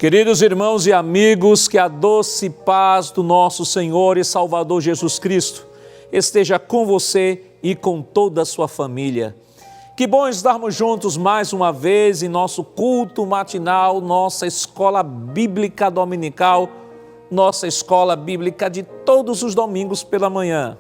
Queridos irmãos e amigos, que a doce paz do nosso Senhor e Salvador Jesus Cristo esteja com você e com toda a sua família. Que bom estarmos juntos mais uma vez em nosso culto matinal, nossa escola bíblica dominical, nossa escola bíblica de todos os domingos pela manhã.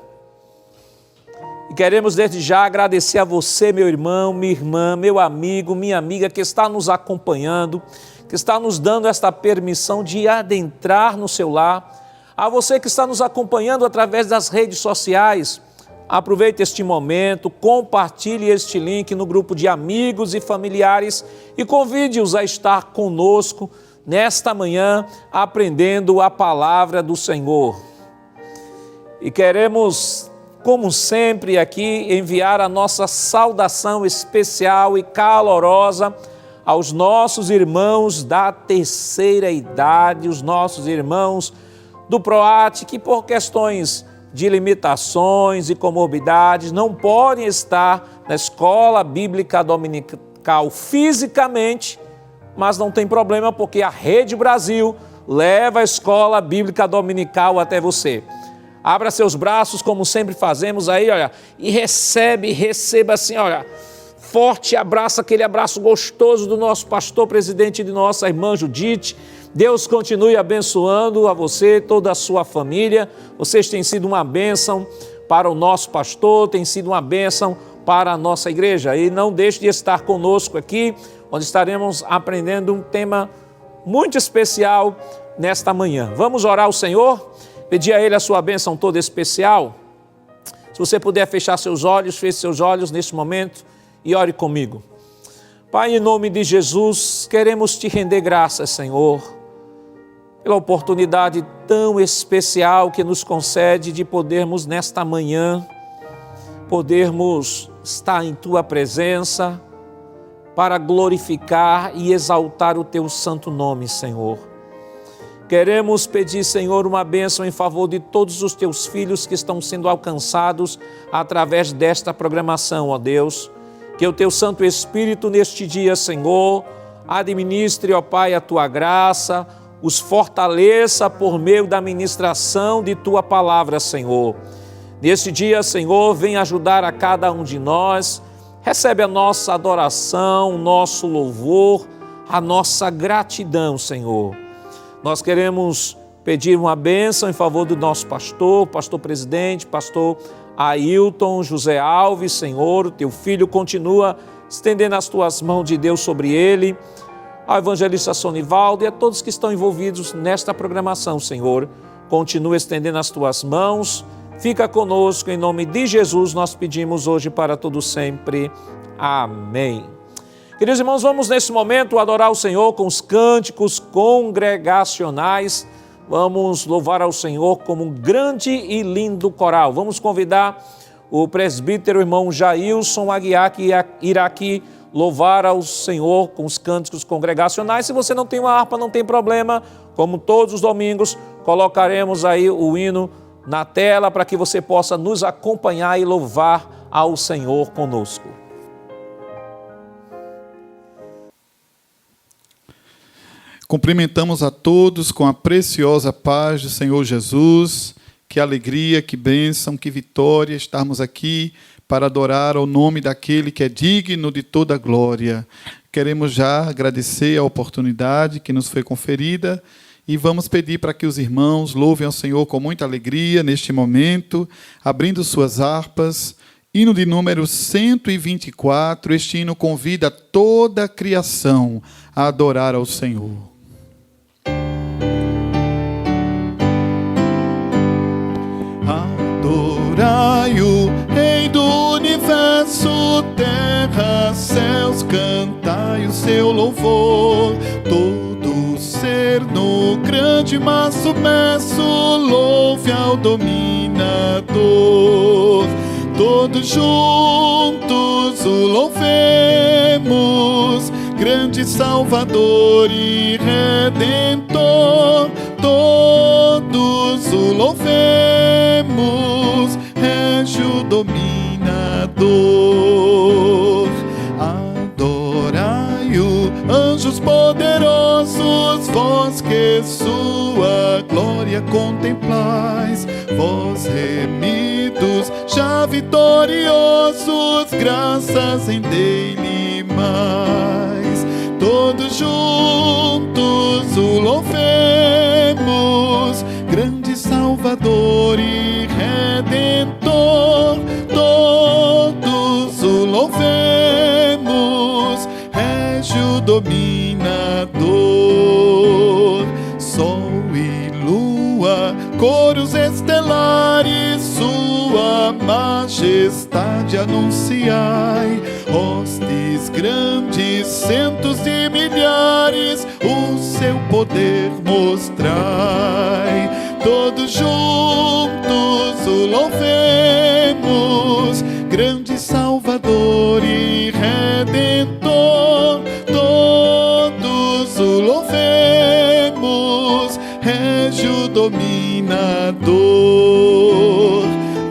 E queremos desde já agradecer a você, meu irmão, minha irmã, meu amigo, minha amiga que está nos acompanhando, que está nos dando esta permissão de adentrar no seu lar. A você que está nos acompanhando através das redes sociais, aproveite este momento, compartilhe este link no grupo de amigos e familiares e convide-os a estar conosco nesta manhã, aprendendo a palavra do Senhor. E queremos, como sempre aqui, enviar a nossa saudação especial e calorosa aos nossos irmãos da terceira idade, os nossos irmãos do PROAT, que por questões de limitações e comorbidades não podem estar na escola bíblica dominical fisicamente, mas não tem problema porque a Rede Brasil leva a escola bíblica dominical até você. Abra seus braços, como sempre fazemos aí, olha, e receba assim, olha, forte abraço, aquele abraço gostoso do nosso pastor presidente e de nossa irmã Judite. Deus continue abençoando a você, toda a sua família. Vocês têm sido uma bênção para o nosso pastor, têm sido uma bênção para a nossa igreja. E não deixe de estar conosco aqui, onde estaremos aprendendo um tema muito especial nesta manhã. Vamos orar ao Senhor, pedir a Ele a sua bênção toda especial. Se você puder fechar seus olhos, feche seus olhos neste momento e ore comigo. Pai, em nome de Jesus, queremos te render graças, Senhor, pela oportunidade tão especial que nos concede de podermos nesta manhã, podermos estar em Tua presença para glorificar e exaltar o Teu santo nome, Senhor. Queremos pedir, Senhor, uma bênção em favor de todos os Teus filhos que estão sendo alcançados através desta programação, ó Deus. Que o Teu Santo Espírito neste dia, Senhor, administre, ó Pai, a Tua graça, os fortaleça por meio da ministração de Tua palavra, Senhor. Neste dia, Senhor, vem ajudar a cada um de nós, recebe a nossa adoração, o nosso louvor, a nossa gratidão, Senhor. Nós queremos pedir uma bênção em favor do nosso pastor presidente, pastor Ailton José Alves, Senhor, o Teu filho continua estendendo as Tuas mãos de Deus sobre ele, ao evangelista Sonivaldo e a todos que estão envolvidos nesta programação, Senhor, continua estendendo as Tuas mãos, fica conosco, em nome de Jesus nós pedimos hoje para todo sempre, amém. Queridos irmãos, vamos nesse momento adorar o Senhor com os cânticos congregacionais. Vamos louvar ao Senhor como um grande e lindo coral. Vamos convidar o presbítero irmão Jailson Aguiar, que irá aqui louvar ao Senhor com os cânticos congregacionais. Se você não tem uma harpa, não tem problema. Como todos os domingos, colocaremos aí o hino na tela para que você possa nos acompanhar e louvar ao Senhor conosco. Cumprimentamos a todos com a preciosa paz do Senhor Jesus. Que alegria, que bênção, que vitória estarmos aqui para adorar ao nome daquele que é digno de toda glória. Queremos já agradecer a oportunidade que nos foi conferida e vamos pedir para que os irmãos louvem ao Senhor com muita alegria neste momento, abrindo suas harpas. Hino de número 124, este hino convida toda a criação a adorar ao Senhor. Adorai o Rei do Universo, terra, céus, cantai o seu louvor. Todo ser no grande mar submerso, louve ao dominador. Todos juntos o louvemos, grande Salvador e Redentor. Todos o louvemos, Régio Dominador. Adorai-o, anjos poderosos, vós glória contemplais, vós remidos, já vitoriosos, graças rendei-lhe mais. Todos juntos o louvemos, grande Salvador e Redentor. Todos o louvemos, Régio dominador. Sol e lua, coros estelares, sua majestade anunciai. Hostes grandes, centos de milhares, o seu poder mostrai. Todos juntos o louvemos, grande Salvador e Redentor. Todos o louvemos, Régio dominador.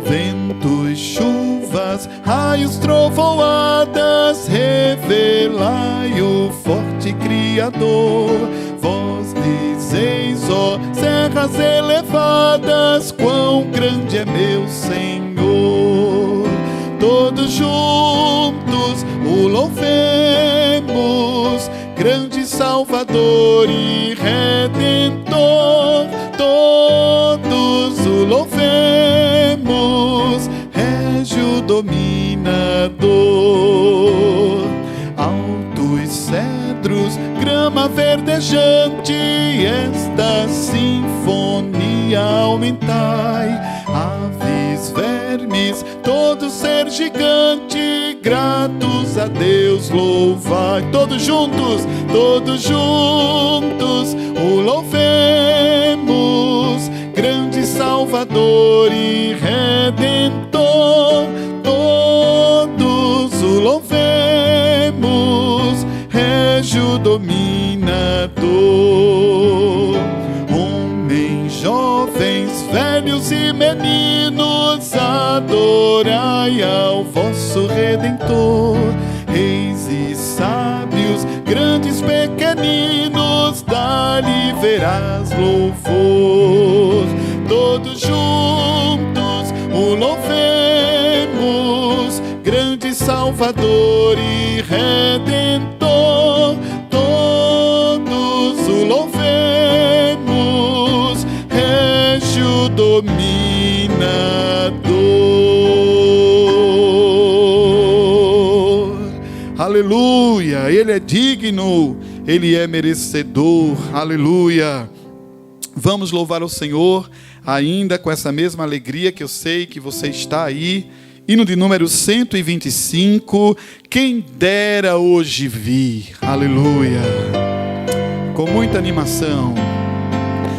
Ventos, chuvas, raios, trovoadas, revelai o forte Criador. Vós dizeis, ó serras elevadas, quão grande é meu Senhor. Todos juntos o louvemos, grande Salvador e Redentor. Todos o louvemos, Régio dominador. Altos cedros, grama verdejante, esta sinfonia aumentai. Aves, vermes, todo ser gigante, gratos a Deus louvai. Todos juntos o louvemos, grande Salvador e Redentor. Todos o louvemos, Régio dominador. Homens, jovens, velhos e meninos, adorai ao vosso Redentor. Reis e sábios, grandes, pequeninos, dali verás louvor. Todos juntos o louvemos, grande Salvador e Redentor. Todos o louvemos, Régio dominador. Aleluia, Ele é digno, Ele é merecedor, aleluia. Vamos louvar o Senhor ainda com essa mesma alegria que eu sei que você está aí. Hino de número 125, quem dera hoje vir, aleluia. Com muita animação.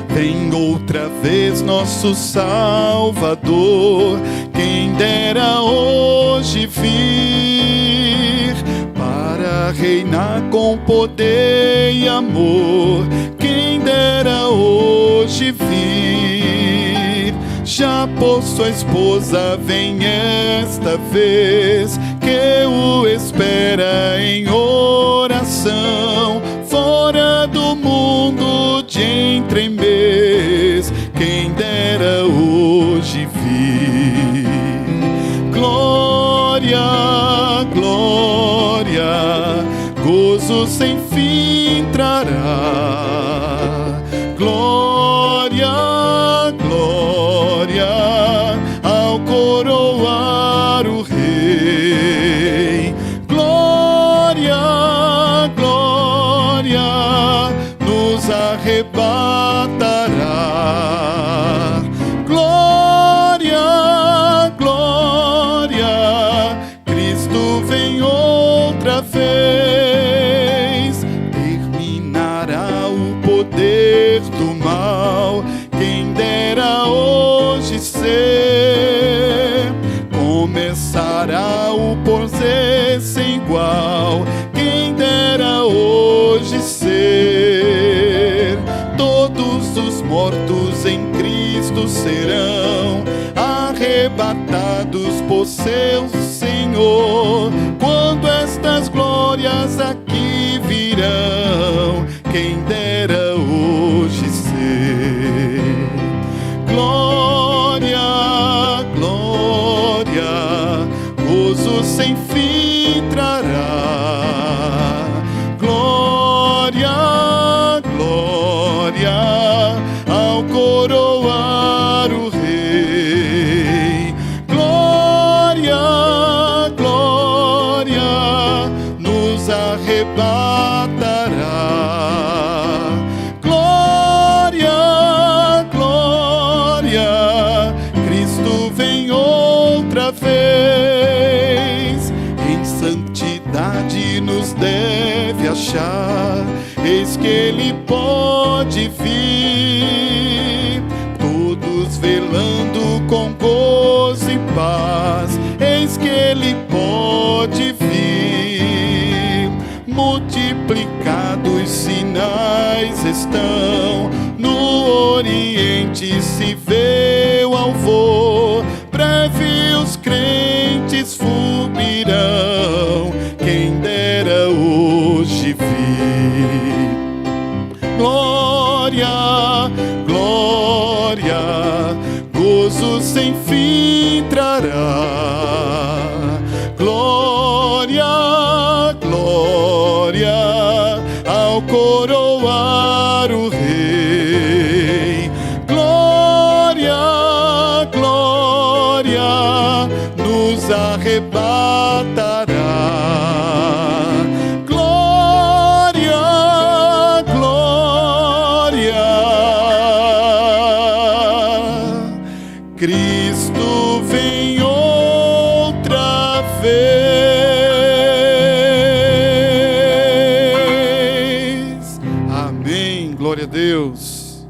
Vem outra vez nosso Salvador, quem dera hoje vir, para reinar com poder e amor, quem dera hoje vir. Já por sua esposa vem esta vez, que o espera em oração, fora do mundo de entre em mês, quem dera hoje vir. Glória, glória, gozo sem fim trará. Glória, glória, ao coroar o Rei. Glória, glória, nos arrebatará. Glória, glória, Cristo vem outra vez. Terminará o poder do mal, quem dera hoje ser. Começará o poder sem igual, quem dera hoje ser. Todos os mortos em Cristo serão arrebatados por seu Senhor, quando estas glórias aqui virão, quem dera hoje ser. sem fim trará. Glória, glória, ao coroar o Rei. Glória, glória, nos arrebatará. Glória, glória, Cristo vem outra vez. Em santidade nos deve achar, eis que Ele pode vir. Todos velando com gozo e paz, eis que Ele pode vir. Multiplicados sinais estão, no Oriente se vê o alvor. Breve os crentes fulgurarão, quem dera hoje vir. Glória, glória, gozo sem fim trará. Glória, glória, ao coroar o Rei. Glória, glória, nos arrebatará. Glória, glória, Cristo vem outra vez. Amém. Glória a Deus.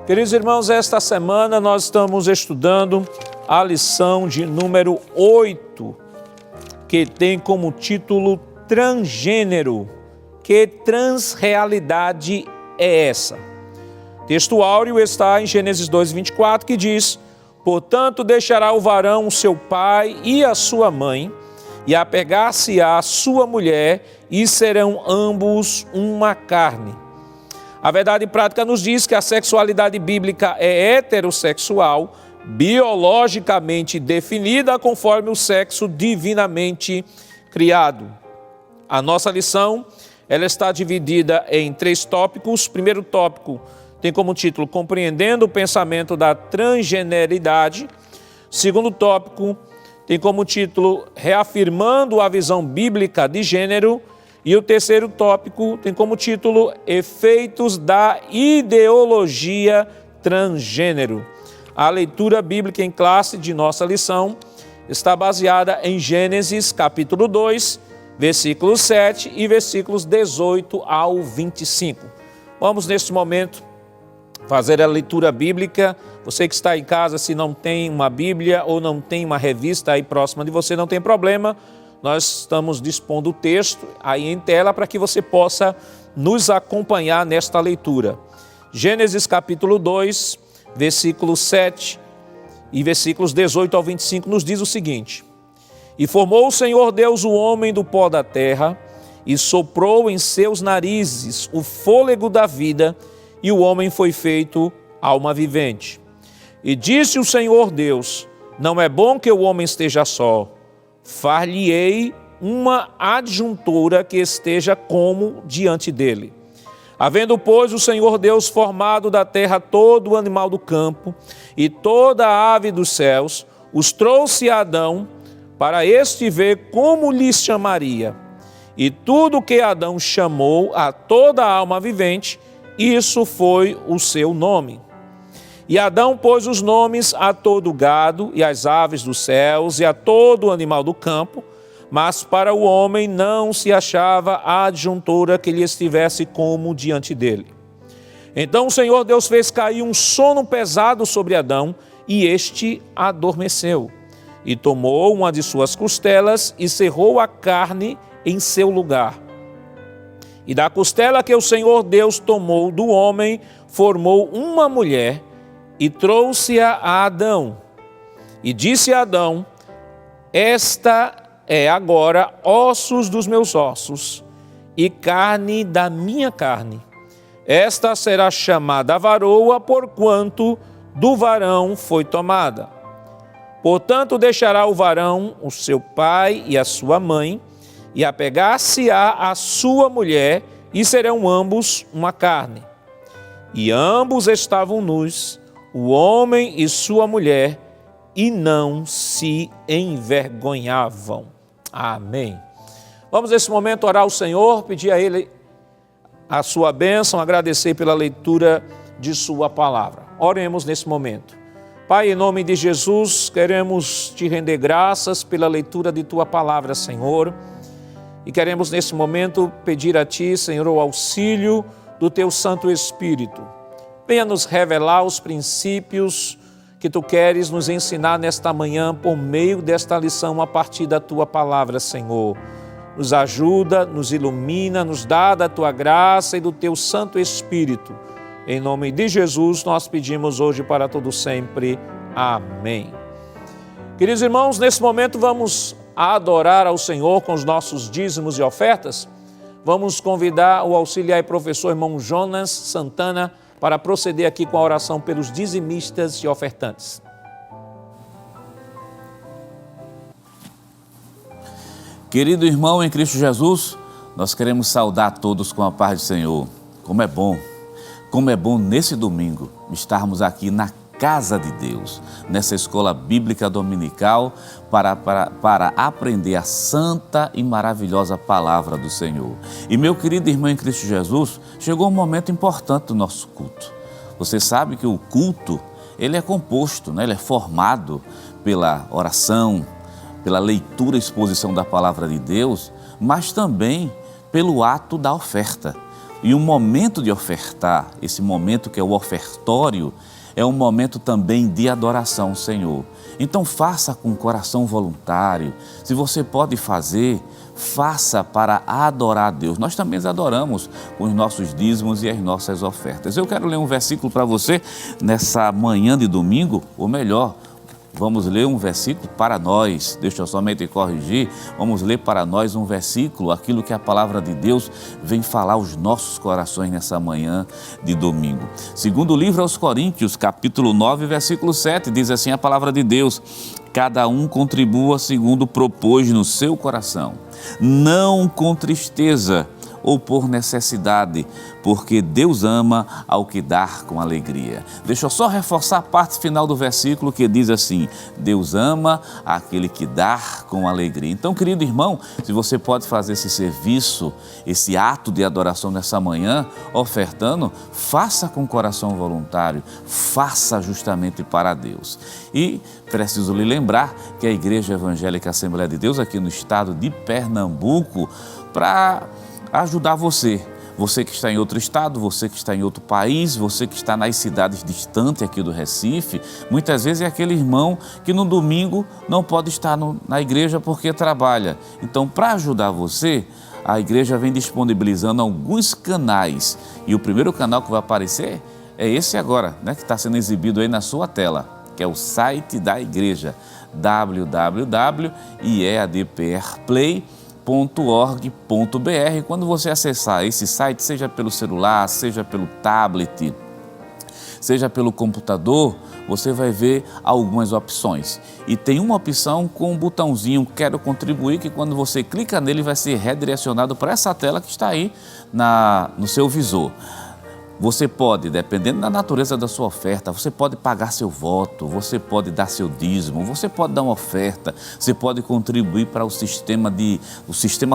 Queridos irmãos, esta semana nós estamos estudando a lição de número 8, que tem como título Transgênero. Que transrealidade é essa? O texto áureo está em Gênesis 2:24, que diz: portanto, deixará o varão o seu pai e a sua mãe, e apegar-se-á à sua mulher, e serão ambos uma carne. A verdade prática nos diz que a sexualidade bíblica é heterossexual, biologicamente definida conforme o sexo divinamente criado. A nossa lição, ela está dividida em 3 tópicos. O primeiro tópico tem como título Compreendendo o pensamento da transgeneridade. O segundo tópico tem como título Reafirmando a visão bíblica de gênero. E o terceiro tópico tem como título Efeitos da ideologia transgênero. A leitura bíblica em classe de nossa lição está baseada em Gênesis capítulo 2, versículos 7 e versículos 18 ao 25. Vamos neste momento fazer a leitura bíblica. Você que está em casa, se não tem uma Bíblia ou não tem uma revista aí próxima de você, não tem problema. Nós estamos dispondo o texto aí em tela para que você possa nos acompanhar nesta leitura. Gênesis capítulo 2, versículo 7 e versículos 18 ao 25 nos diz o seguinte: E formou o Senhor Deus o homem do pó da terra, e soprou em seus narizes o fôlego da vida, e o homem foi feito alma vivente. E disse o Senhor Deus: Não é bom que o homem esteja só. Far-lhe-ei uma adjuntora que esteja como diante dele. Havendo, pois, o Senhor Deus formado da terra todo o animal do campo e toda a ave dos céus, os trouxe a Adão, para este ver como lhes chamaria. E tudo que Adão chamou a toda a alma vivente, isso foi o seu nome. E Adão pôs os nomes a todo o gado e às aves dos céus e a todo o animal do campo, mas para o homem não se achava a adjuntora que lhe estivesse como diante dele. Então o Senhor Deus fez cair um sono pesado sobre Adão, e este adormeceu. E tomou uma de suas costelas e cerrou a carne em seu lugar. E da costela que o Senhor Deus tomou do homem, formou uma mulher, e trouxe-a a Adão. E disse a Adão: Esta é agora ossos dos meus ossos e carne da minha carne. Esta será chamada varoa, porquanto do varão foi tomada. Portanto, deixará o varão o seu pai e a sua mãe, e apegar-se-á à sua mulher, e serão ambos uma carne. E ambos estavam nus, o homem e sua mulher, e não se envergonhavam. Amém. Vamos nesse momento orar ao Senhor, pedir a Ele a sua bênção, agradecer pela leitura de sua palavra. Oremos nesse momento. Pai, em nome de Jesus, queremos te render graças pela leitura de tua palavra, Senhor. E queremos nesse momento pedir a ti, Senhor, o auxílio do teu Santo Espírito. Venha nos revelar os princípios que tu queres nos ensinar nesta manhã por meio desta lição a partir da tua palavra, Senhor. Nos ajuda, nos ilumina, nos dá da tua graça e do teu Santo Espírito. Em nome de Jesus nós pedimos hoje para todo sempre. Amém. Queridos irmãos, nesse momento vamos adorar ao Senhor com os nossos dízimos e ofertas. Vamos convidar o auxiliar e professor irmão Jonas Santana para proceder aqui com a oração pelos dizimistas e ofertantes. Querido irmão em Cristo Jesus, nós queremos saudar todos com a paz do Senhor. Como é bom nesse domingo estarmos aqui na casa de Deus, nessa escola bíblica dominical para aprender a santa e maravilhosa palavra do Senhor. E meu querido irmão em Cristo Jesus, chegou um momento importante do nosso culto. Você sabe que o culto, ele é composto, né? Ele é formado pela oração, pela leitura e exposição da palavra de Deus, mas também pelo ato da oferta. E o momento de ofertar, esse momento que é o ofertório, é um momento também de adoração ao Senhor. Então faça com coração voluntário. Se você pode fazer, faça para adorar a Deus. Nós também adoramos com os nossos dízimos e as nossas ofertas. Eu quero ler um versículo para você nessa manhã de domingo, ou melhor, vamos ler um versículo para nós. Deixa eu somente corrigir. Vamos ler para nós um versículo, aquilo que a palavra de Deus vem falar aos nossos corações nessa manhã de domingo. Segundo o livro aos Coríntios, capítulo 9, versículo 7, diz assim a palavra de Deus: cada um contribua segundo propôs no seu coração, não com tristeza ou por necessidade, porque Deus ama ao que dá com alegria. Deixa eu só reforçar a parte final do versículo que diz assim: Deus ama aquele que dá com alegria. Então, querido irmão, se você pode fazer esse serviço, esse ato de adoração nessa manhã, ofertando, faça com coração voluntário, faça justamente para Deus. E preciso lhe lembrar que a Igreja Evangélica Assembleia de Deus aqui no estado de Pernambuco, para ajudar você que está em outro estado, você que está em outro país, você que está nas cidades distantes aqui do Recife, muitas vezes é aquele irmão que no domingo não pode estar na igreja porque trabalha. Então, para ajudar você, a igreja vem disponibilizando alguns canais, e o primeiro canal que vai aparecer é esse agora, né, que está sendo exibido aí na sua tela, que é o site da igreja, www.iadprplay.org.br. Quando você acessar esse site, seja pelo celular, seja pelo tablet, seja pelo computador, você vai ver algumas opções. E tem uma opção com um botãozinho Quero Contribuir, que quando você clica nele vai ser redirecionado para essa tela que está aí no seu visor. Você pode, dependendo da natureza da sua oferta, você pode pagar seu voto, você pode dar seu dízimo, você pode dar uma oferta, você pode contribuir para o sistema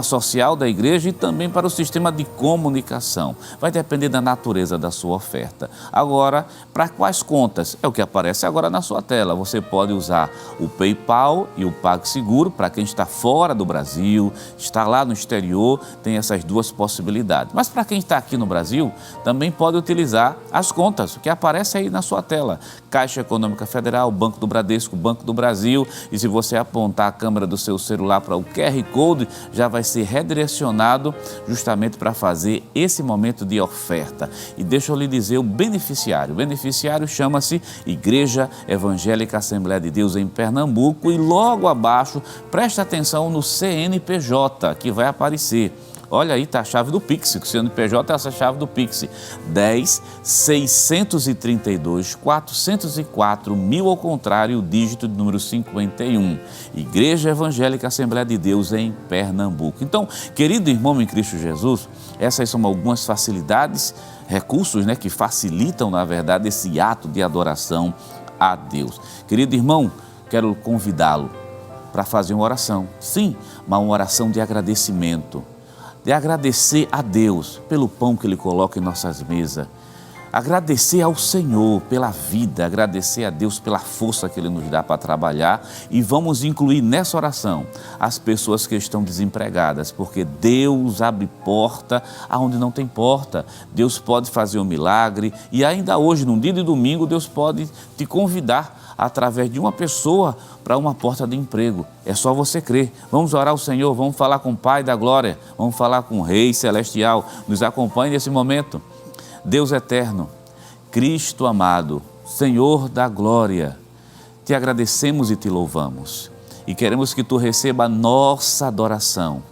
social da igreja e também para o sistema de comunicação. Vai depender da natureza da sua oferta. Agora, para quais contas? É o que aparece agora na sua tela. Você pode usar o PayPal e o PagSeguro para quem está fora do Brasil, está lá no exterior, tem essas duas possibilidades. Mas para quem está aqui no Brasil, também pode utilizar as contas que aparecem aí na sua tela. Caixa Econômica Federal, Banco do Bradesco, Banco do Brasil, e se você apontar a câmera do seu celular para o QR Code, já vai ser redirecionado justamente para fazer esse momento de oferta. E deixa eu lhe dizer o beneficiário. O beneficiário chama-se Igreja Evangélica Assembleia de Deus em Pernambuco, e logo abaixo, preste atenção no CNPJ que vai aparecer. Olha aí, está a chave do Pix, o CNPJ é essa chave do Pix, 10.632.404.1000 ao contrário, o dígito de número 51, Igreja Evangélica Assembleia de Deus em Pernambuco. Então, querido irmão em Cristo Jesus, essas são algumas facilidades, recursos, que facilitam, na verdade, esse ato de adoração a Deus. Querido irmão, quero convidá-lo para fazer uma oração, sim, mas uma oração de agradecimento, de agradecer a Deus pelo pão que Ele coloca em nossas mesas, agradecer ao Senhor pela vida, agradecer a Deus pela força que Ele nos dá para trabalhar, e vamos incluir nessa oração as pessoas que estão desempregadas, porque Deus abre porta aonde não tem porta, Deus pode fazer um milagre, e ainda hoje, num dia de domingo, Deus pode te convidar através de uma pessoa para uma porta de emprego. É só você crer. Vamos orar ao Senhor, vamos falar com o Pai da Glória, vamos falar com o Rei Celestial. Nos acompanhe nesse momento. Deus eterno, Cristo amado, Senhor da Glória, te agradecemos e te louvamos. E queremos que tu receba a nossa adoração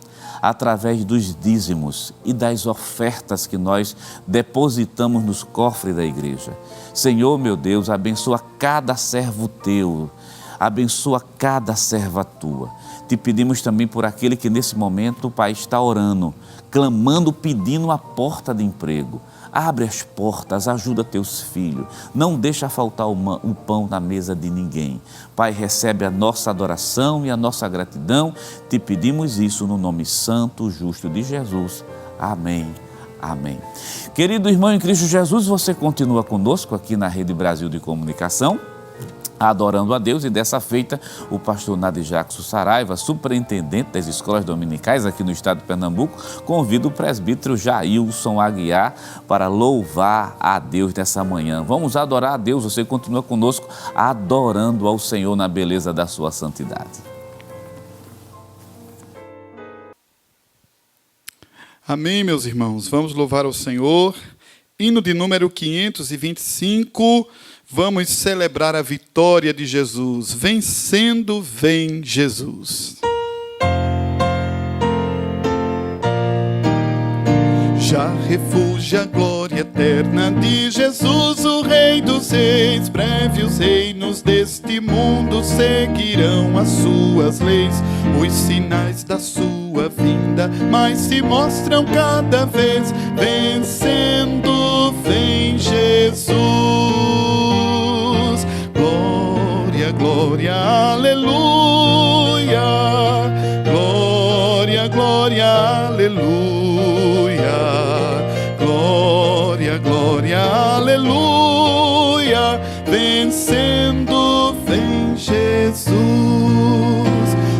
através dos dízimos e das ofertas que nós depositamos nos cofres da igreja. Senhor, meu Deus, abençoa cada servo teu, abençoa cada serva tua. Te pedimos também por aquele que nesse momento, Pai, está orando, clamando, pedindo uma porta de emprego. Abre as portas, ajuda teus filhos, não deixa faltar o pão na mesa de ninguém. Pai, recebe a nossa adoração e a nossa gratidão. Te pedimos isso no nome santo, justo de Jesus. Amém. Amém. Querido irmão em Cristo Jesus, você continua conosco aqui na Rede Brasil de Comunicação, adorando a Deus, e dessa feita o pastor Nadir Jackson Saraiva, superintendente das escolas dominicais aqui no estado de Pernambuco, convida o presbítero Jailson Aguiar para louvar a Deus nessa manhã. Vamos adorar a Deus, você continua conosco adorando ao Senhor na beleza da sua santidade. Amém, meus irmãos. Vamos louvar ao Senhor. Hino de número 525. Vamos celebrar a vitória de Jesus. Vencendo, vem Jesus. Já refugia a glória eterna de Jesus, o Rei dos Reis. Breve os reinos deste mundo seguirão as suas leis. Os sinais da sua vinda mais se mostram cada vez. Vencendo, vem Jesus. Glória, glória, aleluia. Glória, glória, aleluia. Glória, glória, aleluia. Vencendo, vem Jesus.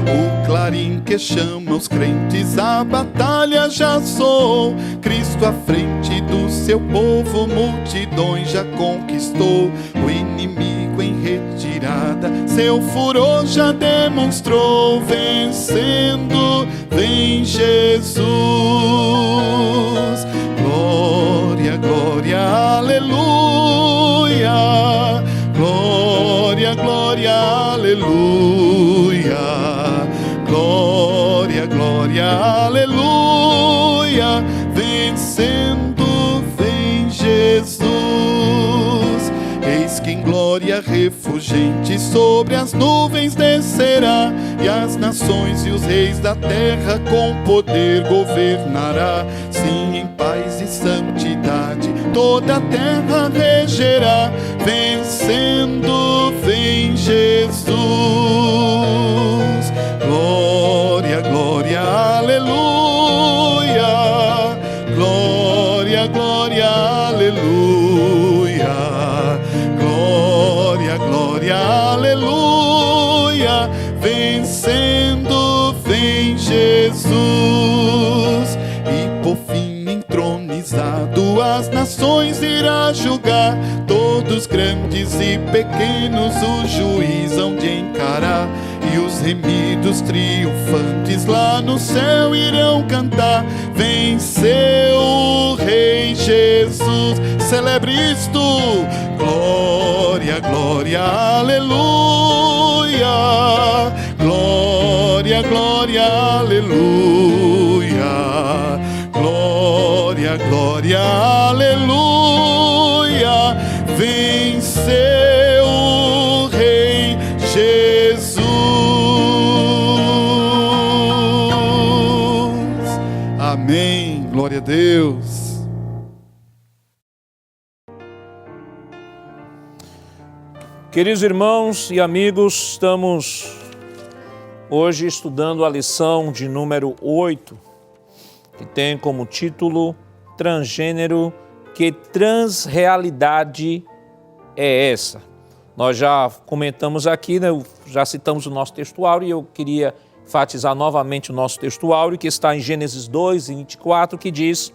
O clarim que chama os crentes à batalha já soou. Cristo à frente do seu povo, multidões já conquistou. O inimigo em retirada, seu furor já demonstrou. Vencendo, vem Jesus. Glória, glória, aleluia. Glória, glória, aleluia. Glória, glória, aleluia. Vencendo, vem Jesus. Eis que em glória refulgente sobre as nuvens descerá, e as nações e os reis da terra com poder governará. Sim, em paz e santidade toda a terra regerá. Vencendo, vem Jesus. Glória, glória, aleluia. Glória, glória, aleluia. Glória, glória, aleluia. Vencendo, vem Jesus. E por fim entronizado as nações irá julgar. Todos grandes e pequenos o juiz hão de encarar. E os remidos triunfantes lá no céu irão cantar. Venceu o Rei Jesus. Celebre isto. Glória, glória, aleluia. Glória, glória, aleluia. glória, glória, aleluia. Venceu o Rei Jesus. Amém. Glória a Deus. Queridos irmãos e amigos, estamos hoje estudando a lição de número 8, que tem como título Transgênero, que transrealidade é essa? Nós já comentamos aqui, né, já citamos o nosso textuário e eu queria enfatizar novamente o nosso textuário, que está em Gênesis 2, 24, que diz: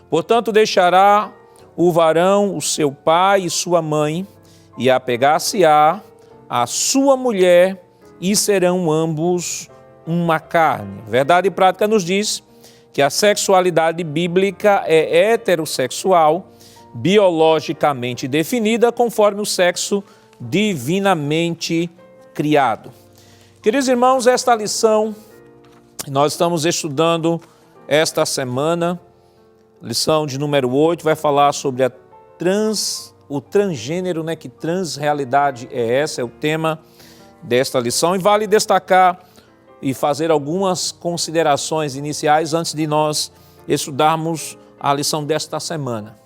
portanto deixará o varão o seu pai e sua mãe, e apegar-se-á a sua mulher, e serão ambos uma carne. Verdade e prática nos diz que a sexualidade bíblica é heterossexual, biologicamente definida conforme o sexo divinamente criado. Queridos irmãos, esta lição nós estamos estudando esta semana, lição de número 8, vai falar sobre o transgênero, né? Que transrealidade é essa? É o tema desta lição, e vale destacar e fazer algumas considerações iniciais antes de nós estudarmos a lição desta semana.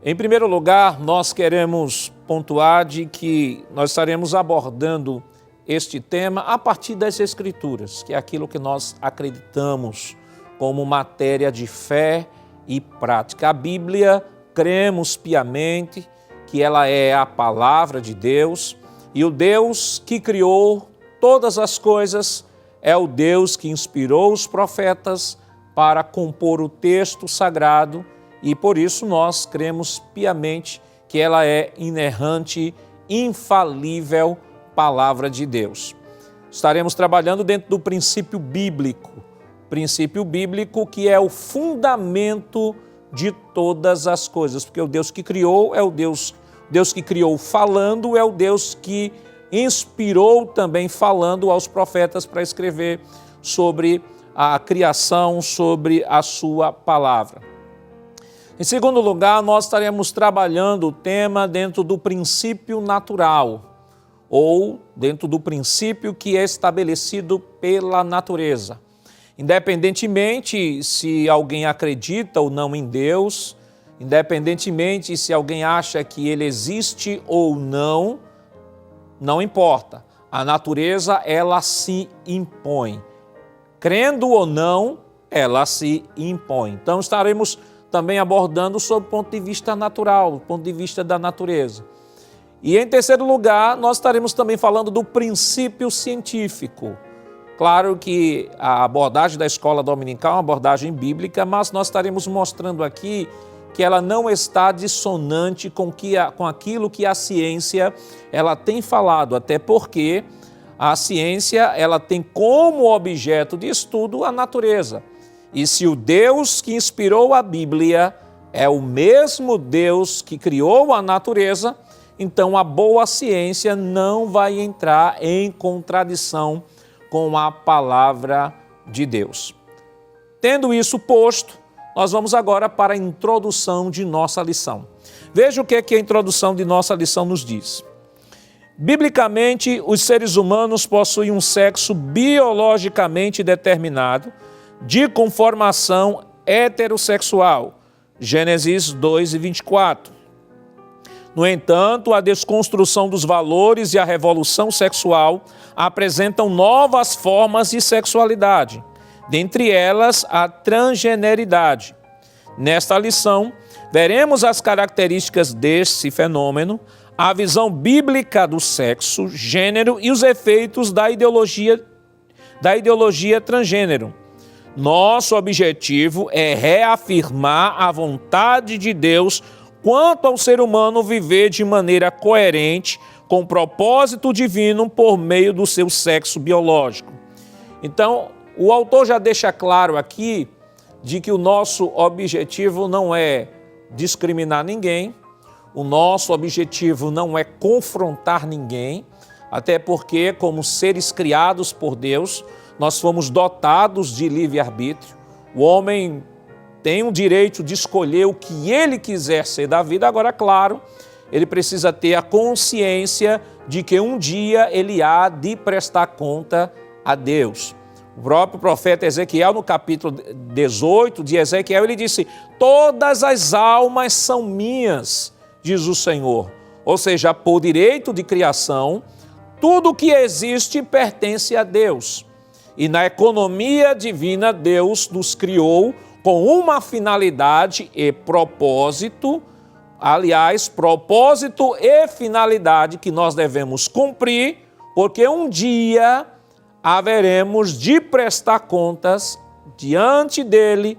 Em primeiro lugar, nós queremos pontuar de que nós estaremos abordando este tema a partir das Escrituras, que é aquilo que nós acreditamos como matéria de fé e prática. A Bíblia, cremos piamente que ela é a palavra de Deus, e o Deus que criou todas as coisas é o Deus que inspirou os profetas para compor o texto sagrado, e por isso nós cremos piamente que ela é inerrante, infalível palavra de Deus. Estaremos trabalhando dentro do princípio bíblico que é o fundamento de todas as coisas, porque o Deus que criou é o Deus que criou falando, é o Deus que inspirou também falando aos profetas para escrever sobre a criação, sobre a sua palavra. Em segundo lugar, nós estaremos trabalhando o tema dentro do princípio natural, ou dentro do princípio que é estabelecido pela natureza. Independentemente se alguém acredita ou não em Deus, independentemente se alguém acha que ele existe ou não, não importa. A natureza, ela se impõe. Crendo ou não, ela se impõe. Então estaremos também abordando sob o ponto de vista natural, do ponto de vista da natureza. E em terceiro lugar, nós estaremos também falando do princípio científico. Claro que a abordagem da escola dominical é uma abordagem bíblica, mas nós estaremos mostrando aqui que ela não está dissonante com aquilo que a ciência ela tem falado, até porque a ciência ela tem como objeto de estudo a natureza. E se o Deus que inspirou a Bíblia é o mesmo Deus que criou a natureza, então a boa ciência não vai entrar em contradição com a palavra de Deus. Tendo isso posto, nós vamos agora para a introdução de nossa lição. Veja o que a introdução de nossa lição nos diz. Biblicamente, os seres humanos possuem um sexo biologicamente determinado, de conformação heterossexual. Gênesis 2 e 24. No entanto, a desconstrução dos valores e a revolução sexual apresentam novas formas de sexualidade, dentre elas a transgeneridade. Nesta lição, veremos as características desse fenômeno, a visão bíblica do sexo, gênero e os efeitos da ideologia transgênero. Nosso objetivo é reafirmar a vontade de Deus quanto ao ser humano viver de maneira coerente com o propósito divino por meio do seu sexo biológico. Então, o autor já deixa claro aqui de que o nosso objetivo não é discriminar ninguém, o nosso objetivo não é confrontar ninguém, até porque, como seres criados por Deus, nós fomos dotados de livre-arbítrio. O homem tem o direito de escolher o que ele quiser ser da vida. Agora, claro, ele precisa ter a consciência de que um dia ele há de prestar conta a Deus. O próprio profeta Ezequiel, no capítulo 18 de Ezequiel, ele disse: todas as almas são minhas, diz o Senhor. Ou seja, por direito de criação, tudo que existe pertence a Deus. E na economia divina, Deus nos criou com uma finalidade e propósito, aliás, propósito e finalidade que nós devemos cumprir, porque um dia haveremos de prestar contas diante dele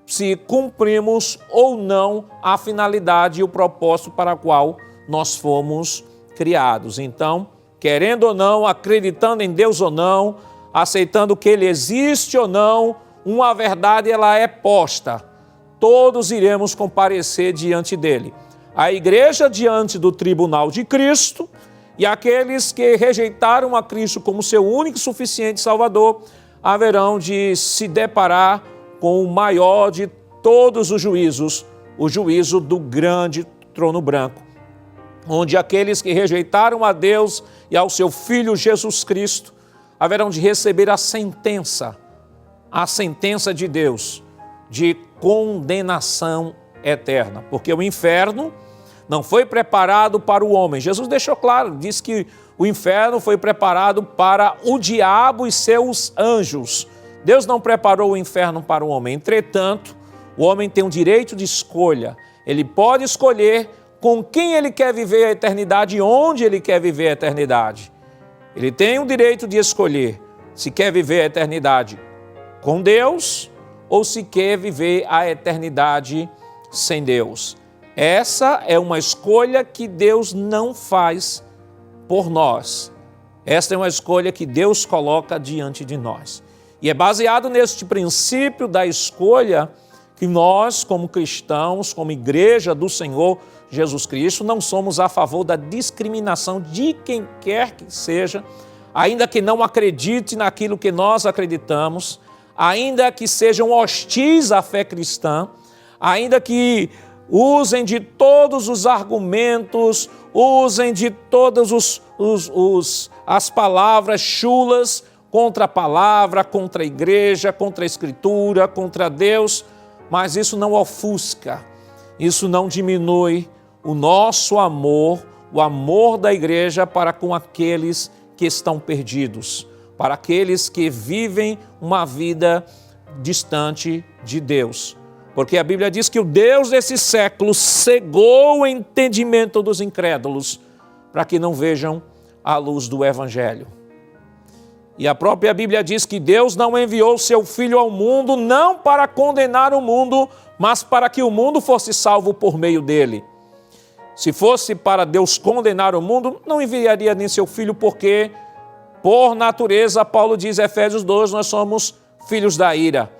se cumprimos ou não a finalidade e o propósito para o qual nós fomos criados. Então, querendo ou não, acreditando em Deus ou não, aceitando que ele existe ou não, uma verdade ela é posta. Todos iremos comparecer diante dele. A igreja diante do tribunal de Cristo e aqueles que rejeitaram a Cristo como seu único e suficiente Salvador haverão de se deparar com o maior de todos os juízos, o juízo do grande trono branco, onde aqueles que rejeitaram a Deus e ao seu Filho Jesus Cristo haverão de receber a sentença de Deus, de condenação eterna, porque o inferno não foi preparado para o homem. Jesus deixou claro, diz que o inferno foi preparado para o diabo e seus anjos. Deus não preparou o inferno para o homem. Entretanto, o homem tem um direito de escolha. Ele pode escolher com quem ele quer viver a eternidade e onde ele quer viver a eternidade. Ele tem o direito de escolher se quer viver a eternidade com Deus ou se quer viver a eternidade sem Deus. Essa é uma escolha que Deus não faz por nós. Esta é uma escolha que Deus coloca diante de nós. E é baseado neste princípio da escolha que nós, como cristãos, como igreja do Senhor Jesus Cristo, não somos a favor da discriminação de quem quer que seja, ainda que não acredite naquilo que nós acreditamos, ainda que sejam hostis à fé cristã, ainda que usem de todos os argumentos, usem de todas as palavras chulas contra a palavra, contra a igreja, contra a escritura, contra Deus, mas isso não ofusca, isso não diminui o nosso amor, o amor da igreja para com aqueles que estão perdidos, para aqueles que vivem uma vida distante de Deus. Porque a Bíblia diz que o Deus desse século cegou o entendimento dos incrédulos para que não vejam a luz do Evangelho. E a própria Bíblia diz que Deus não enviou seu Filho ao mundo não para condenar o mundo, mas para que o mundo fosse salvo por meio dele. Se fosse para Deus condenar o mundo, não enviaria nem seu Filho, porque, por natureza, Paulo diz em Efésios 2, nós somos filhos da ira.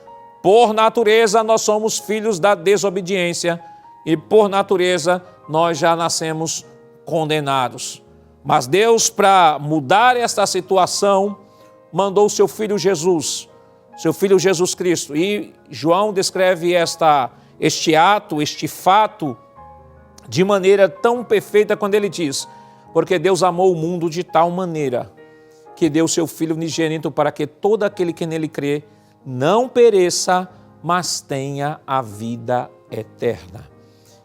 Por natureza, nós somos filhos da desobediência e, por natureza, nós já nascemos condenados. Mas Deus, para mudar esta situação, mandou o seu Filho Jesus, seu Filho Jesus Cristo. E João descreve este ato, este fato, de maneira tão perfeita quando ele diz: porque Deus amou o mundo de tal maneira que deu seu Filho unigênito para que todo aquele que nele crê não pereça, mas tenha a vida eterna.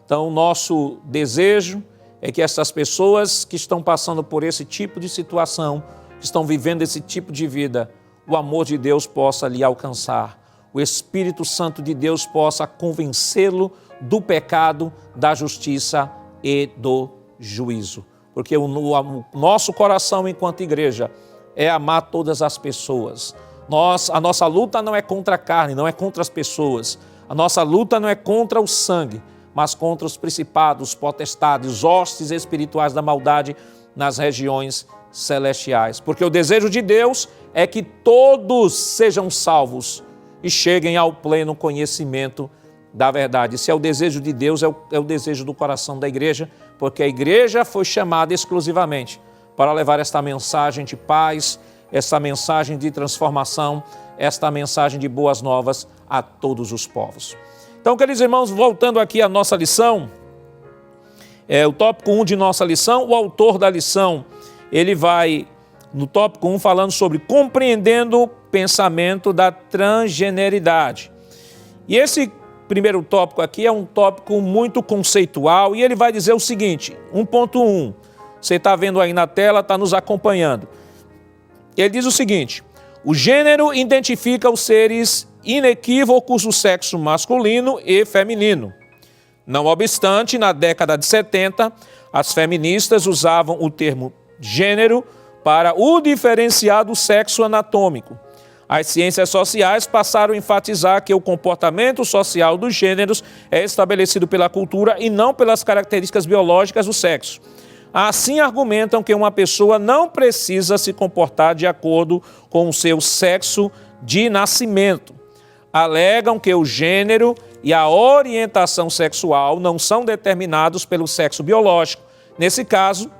Então, o nosso desejo é que essas pessoas que estão passando por esse tipo de situação, que estão vivendo esse tipo de vida, o amor de Deus possa lhe alcançar, o Espírito Santo de Deus possa convencê-lo do pecado, da justiça e do juízo. Porque o nosso coração enquanto igreja é amar todas as pessoas. A nossa luta não é contra a carne, não é contra as pessoas. A nossa luta não é contra o sangue, mas contra os principados, potestades, hostes espirituais da maldade nas regiões celestiais. Porque o desejo de Deus é que todos sejam salvos e cheguem ao pleno conhecimento da verdade. Se é o desejo de Deus, é o desejo do coração da igreja, porque a igreja foi chamada exclusivamente para levar esta mensagem de paz, essa mensagem de transformação, esta mensagem de boas novas a todos os povos. Então, queridos irmãos, voltando aqui à nossa lição, o tópico 1 de nossa lição, o autor da lição, ele vai, no tópico 1, falando sobre compreendendo o pensamento da transgeneridade. E esse primeiro tópico aqui é um tópico muito conceitual e ele vai dizer o seguinte, 1.1, você está vendo aí na tela, está nos acompanhando. Ele diz o seguinte, o gênero identifica os seres inequívocos do sexo masculino e feminino. Não obstante, na década de 70, as feministas usavam o termo gênero para o diferenciar do sexo anatômico. As ciências sociais passaram a enfatizar que o comportamento social dos gêneros é estabelecido pela cultura e não pelas características biológicas do sexo. Assim, argumentam que uma pessoa não precisa se comportar de acordo com o seu sexo de nascimento. Alegam que o gênero e a orientação sexual não são determinados pelo sexo biológico. Nesse caso,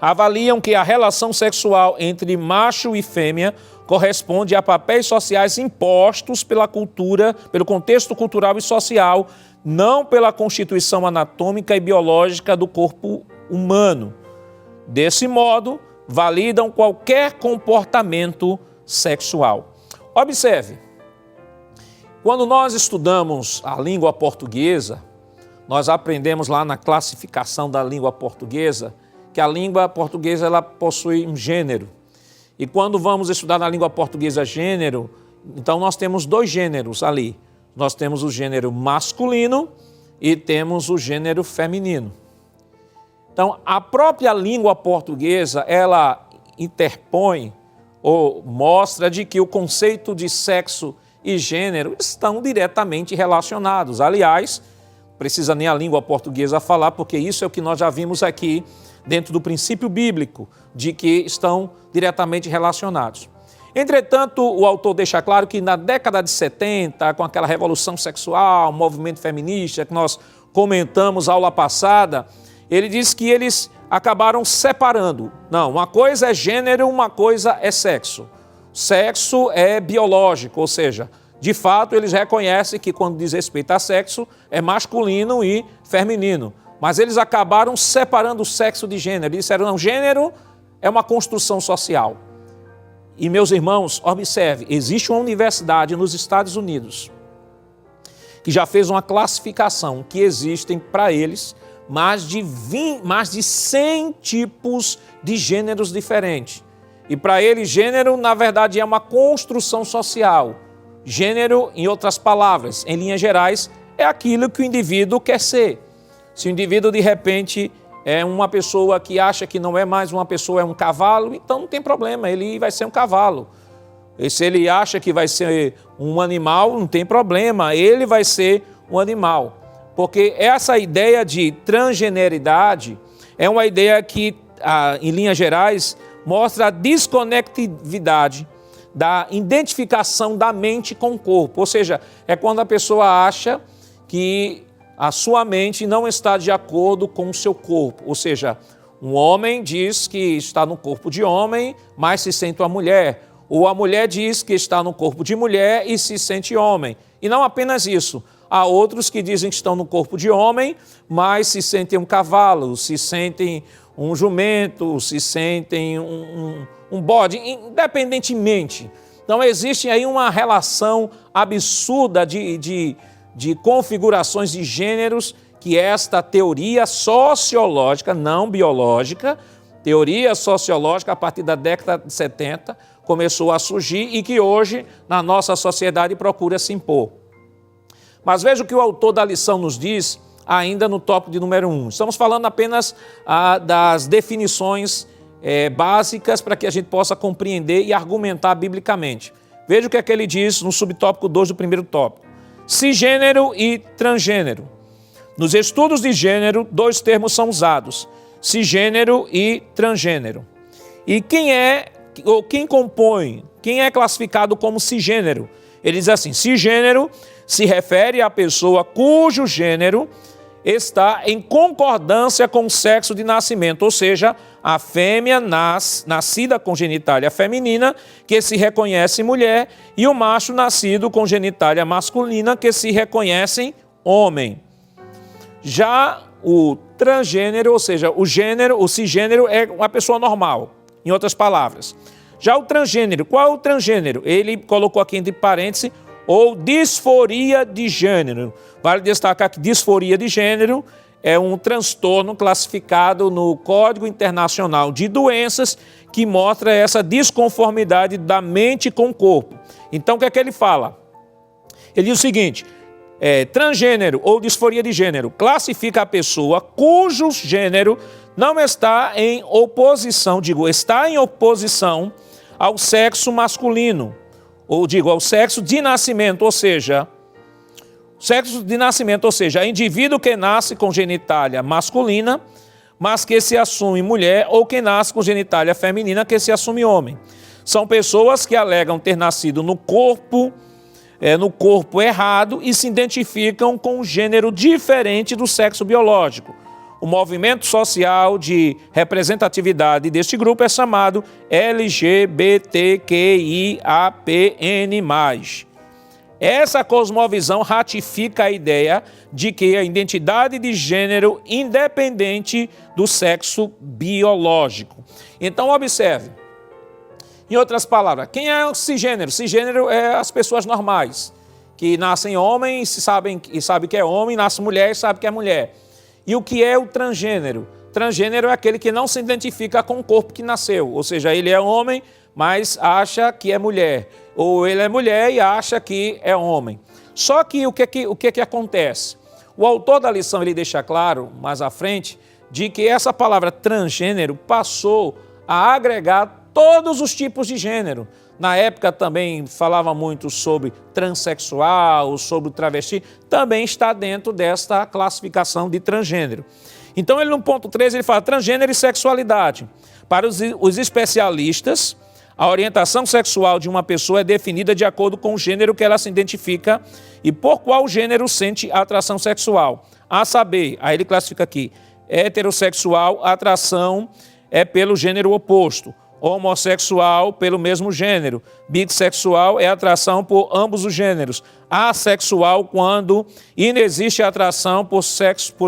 avaliam que a relação sexual entre macho e fêmea corresponde a papéis sociais impostos pela cultura, pelo contexto cultural e social, não pela constituição anatômica e biológica do corpo humano. Desse modo, validam qualquer comportamento sexual. Observe, quando nós estudamos a língua portuguesa, nós aprendemos lá na classificação da língua portuguesa que a língua portuguesa ela possui um gênero. E quando vamos estudar na língua portuguesa gênero, então nós temos dois gêneros ali. Nós temos o gênero masculino e temos o gênero feminino. Então, a própria língua portuguesa, ela interpõe ou mostra de que o conceito de sexo e gênero estão diretamente relacionados. Aliás, precisa nem a língua portuguesa falar, porque isso é o que nós já vimos aqui dentro do princípio bíblico, de que estão diretamente relacionados. Entretanto, o autor deixa claro que na década de 70, com aquela revolução sexual, movimento feminista que nós comentamos aula passada, ele diz que eles acabaram separando. Não, uma coisa é gênero, uma coisa é sexo. Sexo é biológico, ou seja, de fato eles reconhecem que quando diz respeito a sexo é masculino e feminino. Mas eles acabaram separando o sexo de gênero. Eles disseram, não, gênero é uma construção social. E meus irmãos, observe, existe uma universidade nos Estados Unidos que já fez uma classificação que existem para eles mais de 100 tipos de gêneros diferentes. E para eles, gênero, na verdade, é uma construção social. Gênero, em outras palavras, em linhas gerais, é aquilo que o indivíduo quer ser. Se o indivíduo, de repente, é uma pessoa que acha que não é mais uma pessoa, é um cavalo, então não tem problema, ele vai ser um cavalo. E se ele acha que vai ser um animal, não tem problema, ele vai ser um animal. Porque essa ideia de transgeneridade é uma ideia que, em linhas gerais, mostra a desconectividade da identificação da mente com o corpo. Ou seja, é quando a pessoa acha que a sua mente não está de acordo com o seu corpo. Ou seja, um homem diz que está no corpo de homem, mas se sente uma mulher. Ou a mulher diz que está no corpo de mulher e se sente homem. E não apenas isso. Há outros que dizem que estão no corpo de homem, mas se sentem um cavalo, se sentem um jumento, se sentem um bode, independentemente. Então existe aí uma relação absurda de configurações de gêneros que esta teoria sociológica, não biológica, teoria sociológica a partir da década de 70 começou a surgir e que hoje na nossa sociedade procura se impor. Mas veja o que o autor da lição nos diz ainda no tópico de número 1. Estamos falando apenas das definições básicas para que a gente possa compreender e argumentar biblicamente. Veja o que é que ele diz no subtópico 2 do primeiro tópico. Cisgênero e transgênero. Nos estudos de gênero, dois termos são usados, cisgênero e transgênero. E quem é classificado como cisgênero? Ele diz assim, cisgênero se refere à pessoa cujo gênero está em concordância com o sexo de nascimento, ou seja, a fêmea nascida com genitália feminina, que se reconhece mulher, e o macho nascido com genitália masculina, que se reconhece homem. Já o transgênero, ou seja, o cisgênero é uma pessoa normal, em outras palavras. Já o transgênero, qual é o transgênero? Ele colocou aqui entre parênteses, ou disforia de gênero. Vale destacar que disforia de gênero é um transtorno classificado no Código Internacional de Doenças que mostra essa desconformidade da mente com o corpo. Então, o que é que ele fala? Ele diz o seguinte, transgênero ou disforia de gênero classifica a pessoa cujo gênero não está em oposição, está em oposição ao sexo masculino, ou ao sexo de nascimento, ou seja, indivíduo que nasce com genitália masculina, mas que se assume mulher, ou que nasce com genitália feminina, que se assume homem. São pessoas que alegam ter nascido no corpo errado e se identificam com um gênero diferente do sexo biológico. O movimento social de representatividade deste grupo é chamado LGBTQIAPN+. Essa cosmovisão ratifica a ideia de que a identidade de gênero independente do sexo biológico. Então, observe. Em outras palavras, quem é o cisgênero? Cisgênero é as pessoas normais, que nascem homem e sabem que é homem, nasce mulher e sabe que é mulher. E o que é o transgênero? Transgênero é aquele que não se identifica com o corpo que nasceu, ou seja, ele é homem, mas acha que é mulher, ou ele é mulher e acha que é homem. Só que o que acontece? O autor da lição ele deixa claro, mais à frente, de que essa palavra transgênero passou a agregar todos os tipos de gênero. Na época também falava muito sobre transexual, sobre travesti, também está dentro desta classificação de transgênero. Então ele no ponto 3 ele fala transgênero e sexualidade. Para os especialistas, a orientação sexual de uma pessoa é definida de acordo com o gênero que ela se identifica e por qual gênero sente a atração sexual. A saber, aí ele classifica aqui, heterossexual, a atração é pelo gênero oposto. Homossexual pelo mesmo gênero, bissexual é atração por ambos os gêneros, assexual quando inexiste atração por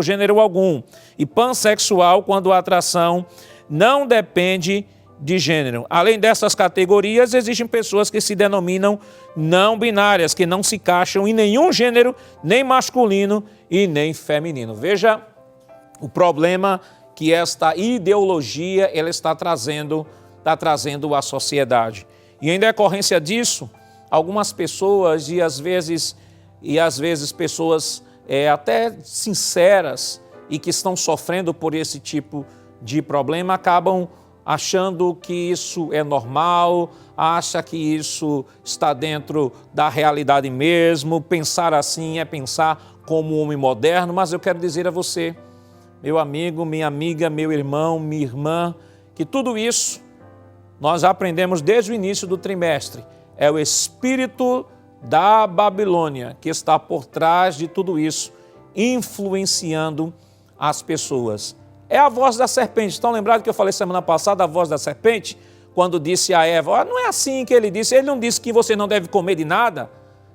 gênero algum, e pansexual quando a atração não depende de gênero. Além dessas categorias, existem pessoas que se denominam não binárias, que não se encaixam em nenhum gênero, nem masculino e nem feminino. Veja o problema que esta ideologia ela está trazendo à sociedade. E em decorrência disso, algumas pessoas, e às vezes pessoas até sinceras e que estão sofrendo por esse tipo de problema, acabam achando que isso é normal, acha que isso está dentro da realidade mesmo, pensar assim é pensar como um homem moderno, mas eu quero dizer a você, meu amigo, minha amiga, meu irmão, minha irmã, que tudo isso nós aprendemos desde o início do trimestre. É o espírito da Babilônia que está por trás de tudo isso, influenciando as pessoas. É a voz da serpente. Estão lembrados que eu falei semana passada, a voz da serpente? Quando disse a Eva, não é assim que ele disse. Ele não disse que você não deve comer de nada.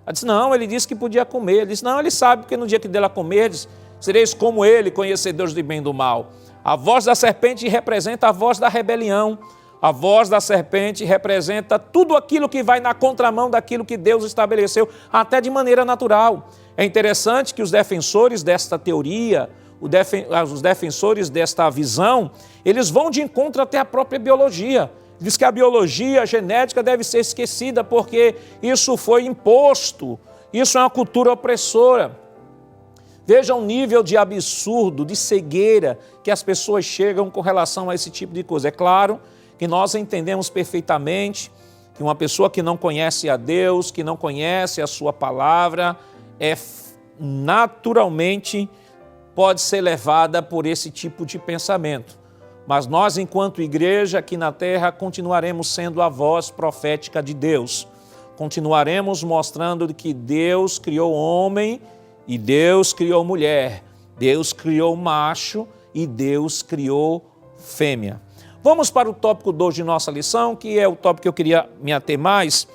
Ela disse, não, ele disse que podia comer. Ele disse, não, ele sabe que no dia que dela comerdes, sereis como ele, conhecedores do bem e do mal. A voz da serpente representa a voz da rebelião. A voz da serpente representa tudo aquilo que vai na contramão daquilo que Deus estabeleceu, até de maneira natural. É interessante que os defensores desta teoria, os defensores desta visão, eles vão de encontro até a própria biologia. Diz que a biologia, a genética deve ser esquecida porque isso foi imposto, isso é uma cultura opressora. Veja o nível de absurdo, de cegueira que as pessoas chegam com relação a esse tipo de coisa. É claro que nós entendemos perfeitamente que uma pessoa que não conhece a Deus, que não conhece a sua palavra, naturalmente pode ser levada por esse tipo de pensamento. Mas nós, enquanto igreja aqui na terra, continuaremos sendo a voz profética de Deus. Continuaremos mostrando que Deus criou homem e Deus criou mulher. Deus criou macho e Deus criou fêmea. Vamos para o tópico 2 de nossa lição, que é o tópico que eu queria me ater mais,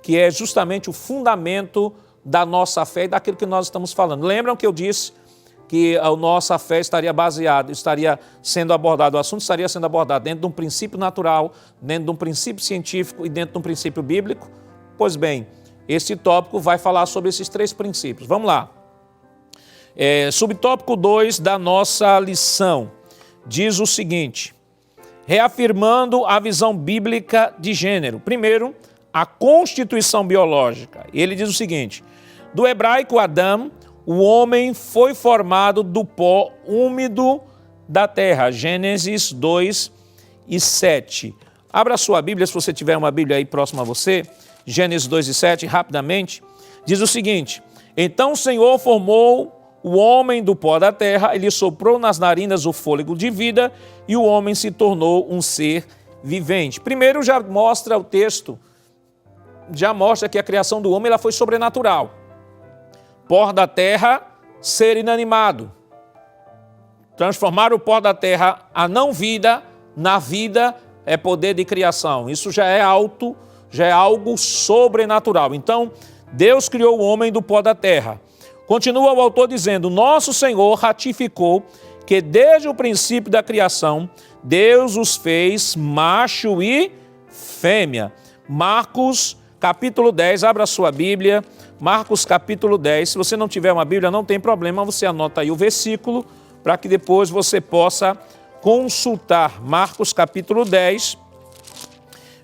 que é justamente o fundamento da nossa fé e daquilo que nós estamos falando. Lembram que eu disse que a nossa fé estaria sendo abordado, o assunto estaria sendo abordado dentro de um princípio natural, dentro de um princípio científico e dentro de um princípio bíblico? Pois bem, esse tópico vai falar sobre esses 3 princípios. Vamos lá. Subtópico 2 da nossa lição diz o seguinte: reafirmando a visão bíblica de gênero. Primeiro, a constituição biológica. Ele diz o seguinte: do hebraico Adão, o homem foi formado do pó úmido da terra. Gênesis 2:7. Abra a sua Bíblia, se você tiver uma Bíblia aí próxima a você. Gênesis 2:7, rapidamente. Diz o seguinte: então o Senhor formou o homem do pó da terra, ele soprou nas narinas o fôlego de vida e o homem se tornou um ser vivente. Primeiro já mostra o texto, já mostra que a criação do homem ela foi sobrenatural. Pó da terra, ser inanimado. Transformar o pó da terra, a não vida, na vida é poder de criação. Isso já é algo sobrenatural. Então, Deus criou o homem do pó da terra. Continua o autor dizendo: nosso Senhor ratificou que desde o princípio da criação, Deus os fez macho e fêmea. Marcos capítulo 10, abra a sua Bíblia, Marcos capítulo 10. Se você não tiver uma Bíblia, não tem problema, você anota aí o versículo, para que depois você possa consultar. Marcos capítulo 10,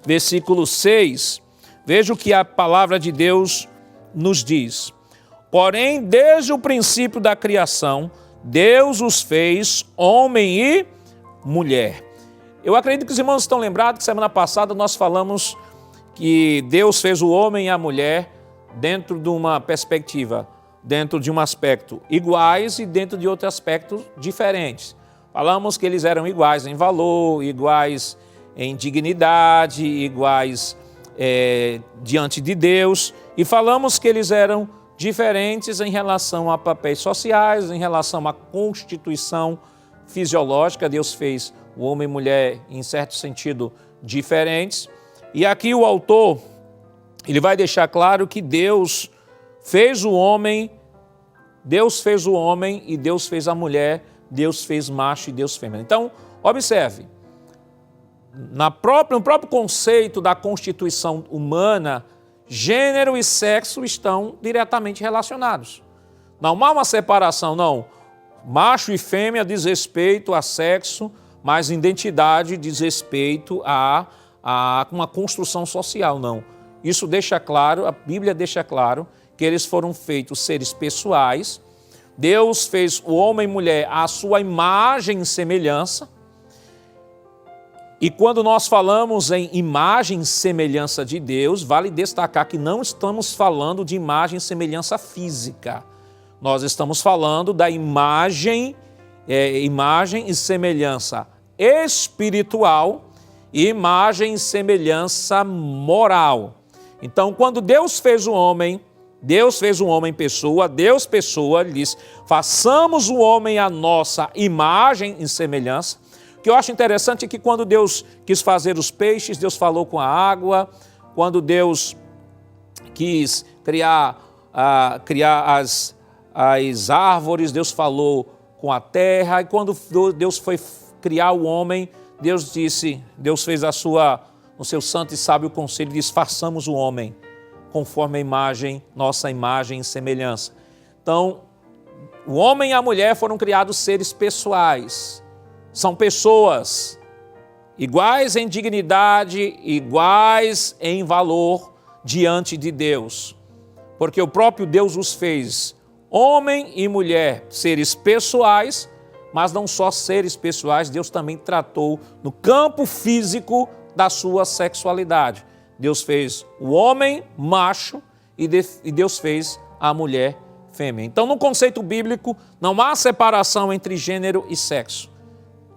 versículo 6. Veja o que a palavra de Deus nos diz. Porém, desde o princípio da criação, Deus os fez homem e mulher. Eu acredito que os irmãos estão lembrados que semana passada nós falamos que Deus fez o homem e a mulher dentro de uma perspectiva, dentro de um aspecto iguais e dentro de outro aspecto diferentes. Falamos que eles eram iguais em valor, iguais em dignidade, iguais diante de Deus, e falamos que eles eram diferentes em relação a papéis sociais, em relação à constituição fisiológica. Deus fez o homem e mulher, em certo sentido, diferentes. E aqui o autor, ele vai deixar claro que Deus fez o homem e Deus fez a mulher, Deus fez macho e Deus fêmea. Então, observe, no próprio conceito da constituição humana, gênero e sexo estão diretamente relacionados. Não há uma separação, não. Macho e fêmea diz respeito a sexo, mas identidade diz respeito a uma construção social, não. Isso deixa claro, a Bíblia deixa claro, que eles foram feitos seres pessoais. Deus fez o homem e mulher à sua imagem e semelhança. E quando nós falamos em imagem e semelhança de Deus, vale destacar que não estamos falando de imagem e semelhança física. Nós estamos falando da imagem e semelhança espiritual e imagem e semelhança moral. Então, quando Deus fez o homem pessoa, Deus pessoa, ele diz: façamos o homem à nossa imagem e semelhança. O que eu acho interessante é que quando Deus quis fazer os peixes, Deus falou com a água. Quando Deus quis criar as árvores, Deus falou com a terra. E quando Deus foi criar o homem, Deus fez no seu santo e sábio conselho, diz: façamos o homem conforme a imagem, nossa imagem e semelhança. Então, o homem e a mulher foram criados seres pessoais. São pessoas iguais em dignidade, iguais em valor diante de Deus. Porque o próprio Deus os fez homem e mulher, seres pessoais, mas não só seres pessoais, Deus também tratou no campo físico da sua sexualidade. Deus fez o homem macho e Deus fez a mulher fêmea. Então, no conceito bíblico, não há separação entre gênero e sexo.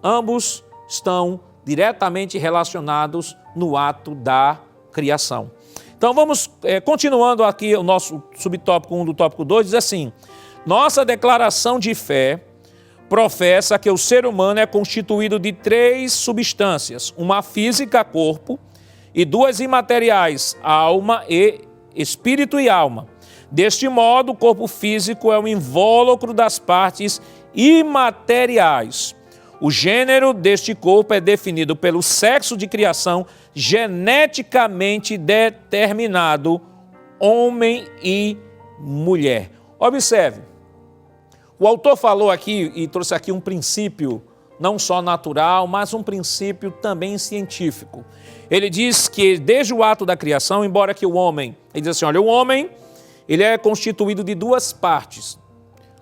Ambos estão diretamente relacionados no ato da criação. Então vamos, continuando aqui o nosso subtópico 1 do tópico 2, diz assim: nossa declaração de fé professa que o ser humano é constituído de 3 substâncias, uma física, corpo, e 2 imateriais, alma e espírito e alma. Deste modo, o corpo físico é o invólucro das partes imateriais. O gênero deste corpo é definido pelo sexo de criação geneticamente determinado, homem e mulher. Observe, o autor falou aqui e trouxe aqui um princípio não só natural, mas um princípio também científico. Ele diz que desde o ato da criação, embora que o homem, ele diz assim, olha, o homem, ele é constituído de 2 partes,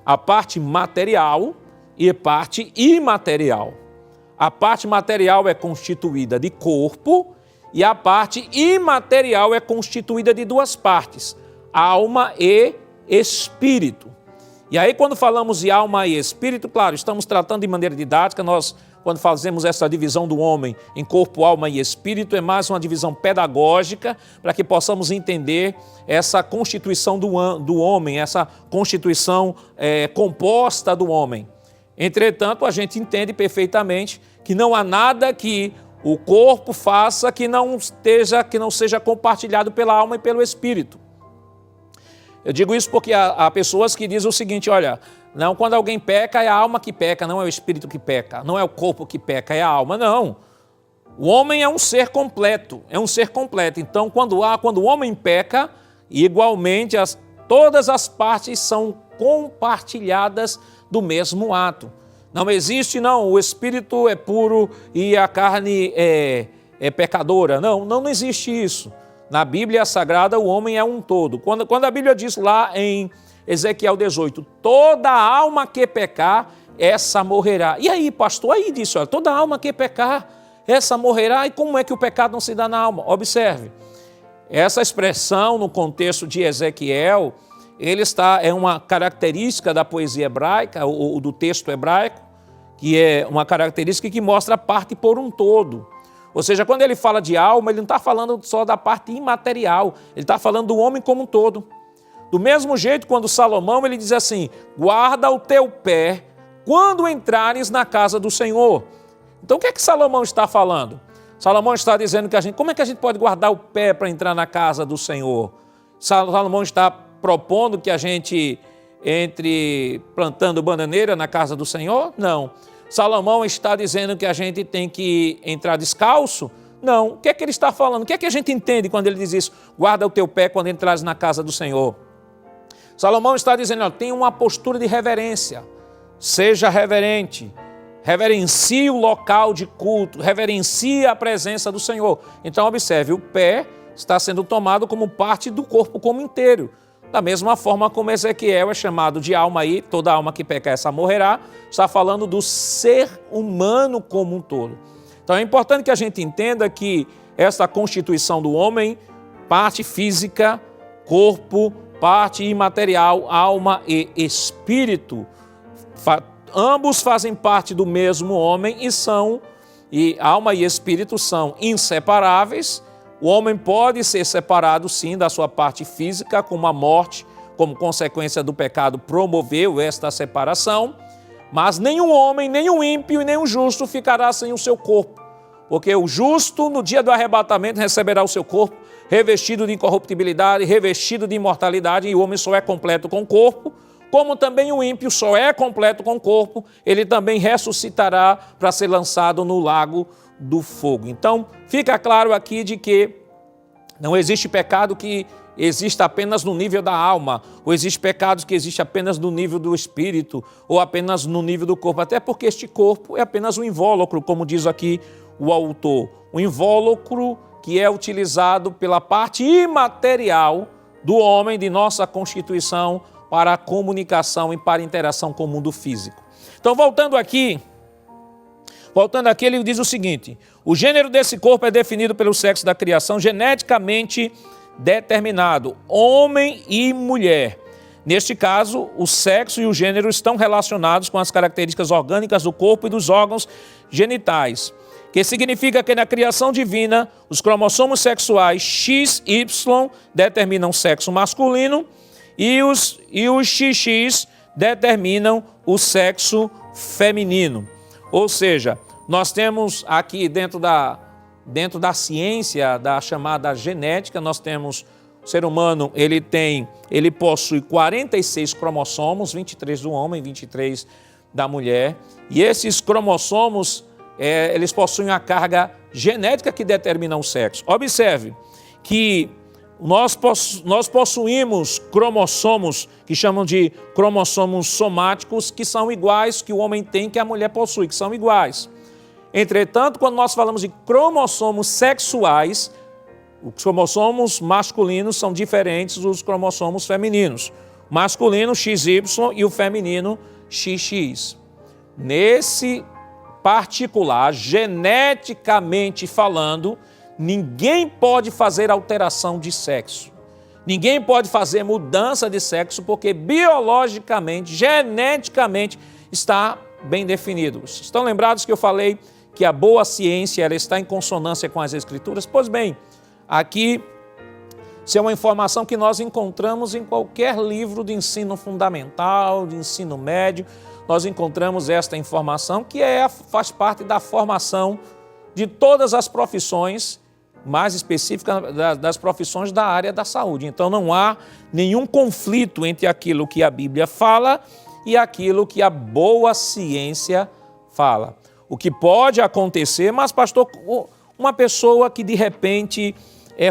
a parte material e a parte imaterial. A parte material é constituída de corpo e a parte imaterial é constituída de 2 partes, alma e espírito. E aí, quando falamos de alma e espírito, claro, estamos tratando de maneira didática. Nós, quando fazemos essa divisão do homem em corpo, alma e espírito, é mais uma divisão pedagógica para que possamos entender essa constituição do homem, essa constituição composta do homem. Entretanto, a gente entende perfeitamente que não há nada que o corpo faça que não seja compartilhado pela alma e pelo espírito. Eu digo isso porque há pessoas que dizem o seguinte, olha, não, quando alguém peca é a alma que peca, não é o espírito que peca, não é o corpo que peca, é a alma, não. O homem é um ser completo, Então, quando o homem peca, igualmente todas as partes são compartilhadas do mesmo ato. Não existe, o espírito é puro e a carne é pecadora. Não existe isso. Na Bíblia Sagrada, o homem é um todo. Quando a Bíblia diz lá em Ezequiel 18, toda alma que pecar, essa morrerá. E aí, pastor, aí disse, olha, toda alma que pecar, essa morrerá. E como é que o pecado não se dá na alma? Observe, essa expressão no contexto de Ezequiel, é uma característica da poesia hebraica, ou do texto hebraico, que é uma característica que mostra a parte por um todo. Ou seja, quando ele fala de alma, ele não está falando só da parte imaterial, ele está falando do homem como um todo. Do mesmo jeito, quando Salomão, ele diz assim, guarda o teu pé quando entrares na casa do Senhor. Então, o que é que Salomão está falando? Salomão está dizendo que como é que a gente pode guardar o pé para entrar na casa do Senhor? Salomão está propondo que a gente entre plantando bananeira na casa do Senhor? Não. Salomão está dizendo que a gente tem que entrar descalço? Não. O que é que ele está falando? O que é que a gente entende quando ele diz isso? Guarda o teu pé quando entrares na casa do Senhor. Salomão está dizendo, tenha uma postura de reverência. Seja reverente. Reverencie o local de culto. Reverencie a presença do Senhor. Então, observe, o pé está sendo tomado como parte do corpo como inteiro. Da mesma forma como Ezequiel é chamado de alma aí, toda alma que pecar essa morrerá, está falando do ser humano como um todo. Então é importante que a gente entenda que essa constituição do homem, parte física, corpo, parte imaterial, alma e espírito, ambos fazem parte do mesmo homem e alma e espírito são inseparáveis. O homem pode ser separado, sim, da sua parte física, como a morte, como consequência do pecado, promoveu esta separação, mas nenhum homem, nenhum ímpio e nenhum justo ficará sem o seu corpo, porque o justo, no dia do arrebatamento, receberá o seu corpo, revestido de incorruptibilidade, revestido de imortalidade, e o homem só é completo com o corpo, como também o ímpio só é completo com o corpo, ele também ressuscitará para ser lançado no lago do fogo. Então, fica claro aqui de que não existe pecado que exista apenas no nível da alma, ou existe pecados que existem apenas no nível do espírito, ou apenas no nível do corpo, até porque este corpo é apenas um invólucro, como diz aqui o autor, um invólucro que é utilizado pela parte imaterial do homem, de nossa constituição, para a comunicação e para a interação com o mundo físico. Então, voltando aqui, ele diz o seguinte, o gênero desse corpo é definido pelo sexo da criação geneticamente determinado, homem e mulher. Neste caso, o sexo e o gênero estão relacionados com as características orgânicas do corpo e dos órgãos genitais, que significa que na criação divina, os cromossomos sexuais XY determinam o sexo masculino e os XX determinam o sexo feminino. Ou seja, nós temos aqui dentro da ciência, da chamada genética, nós temos o ser humano, ele possui 46 cromossomos, 23 do homem, 23 da mulher, e esses cromossomos, eles possuem a carga genética que determina o sexo. Observe que nós possuímos cromossomos que chamam de cromossomos somáticos, que são iguais que o homem tem, que a mulher possui, que são iguais. Entretanto, quando nós falamos de cromossomos sexuais, os cromossomos masculinos são diferentes dos cromossomos femininos. O masculino XY e o feminino XX. Nesse particular, geneticamente falando, ninguém pode fazer alteração de sexo. Ninguém pode fazer mudança de sexo porque biologicamente, geneticamente, está bem definido. Estão lembrados que eu falei que a boa ciência ela está em consonância com as Escrituras? Pois bem, aqui, isso é uma informação que nós encontramos em qualquer livro de ensino fundamental, de ensino médio. Nós encontramos esta informação que faz parte da formação de todas as profissões, mais específica das profissões da área da saúde. Então não há nenhum conflito entre aquilo que a Bíblia fala e aquilo que a boa ciência fala. O que pode acontecer, mas pastor, uma pessoa que de repente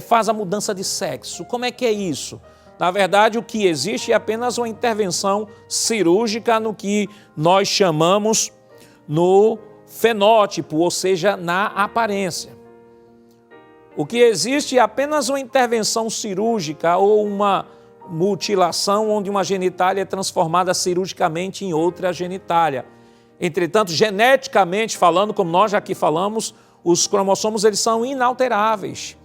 faz a mudança de sexo, como é que é isso? Na verdade, o que existe é apenas uma intervenção cirúrgica no que nós chamamos no fenótipo, ou seja, na aparência. O que existe é apenas uma intervenção cirúrgica ou uma mutilação onde uma genitália é transformada cirurgicamente em outra genitália. Entretanto, geneticamente falando, como nós já aqui falamos, os cromossomos eles são inalteráveis.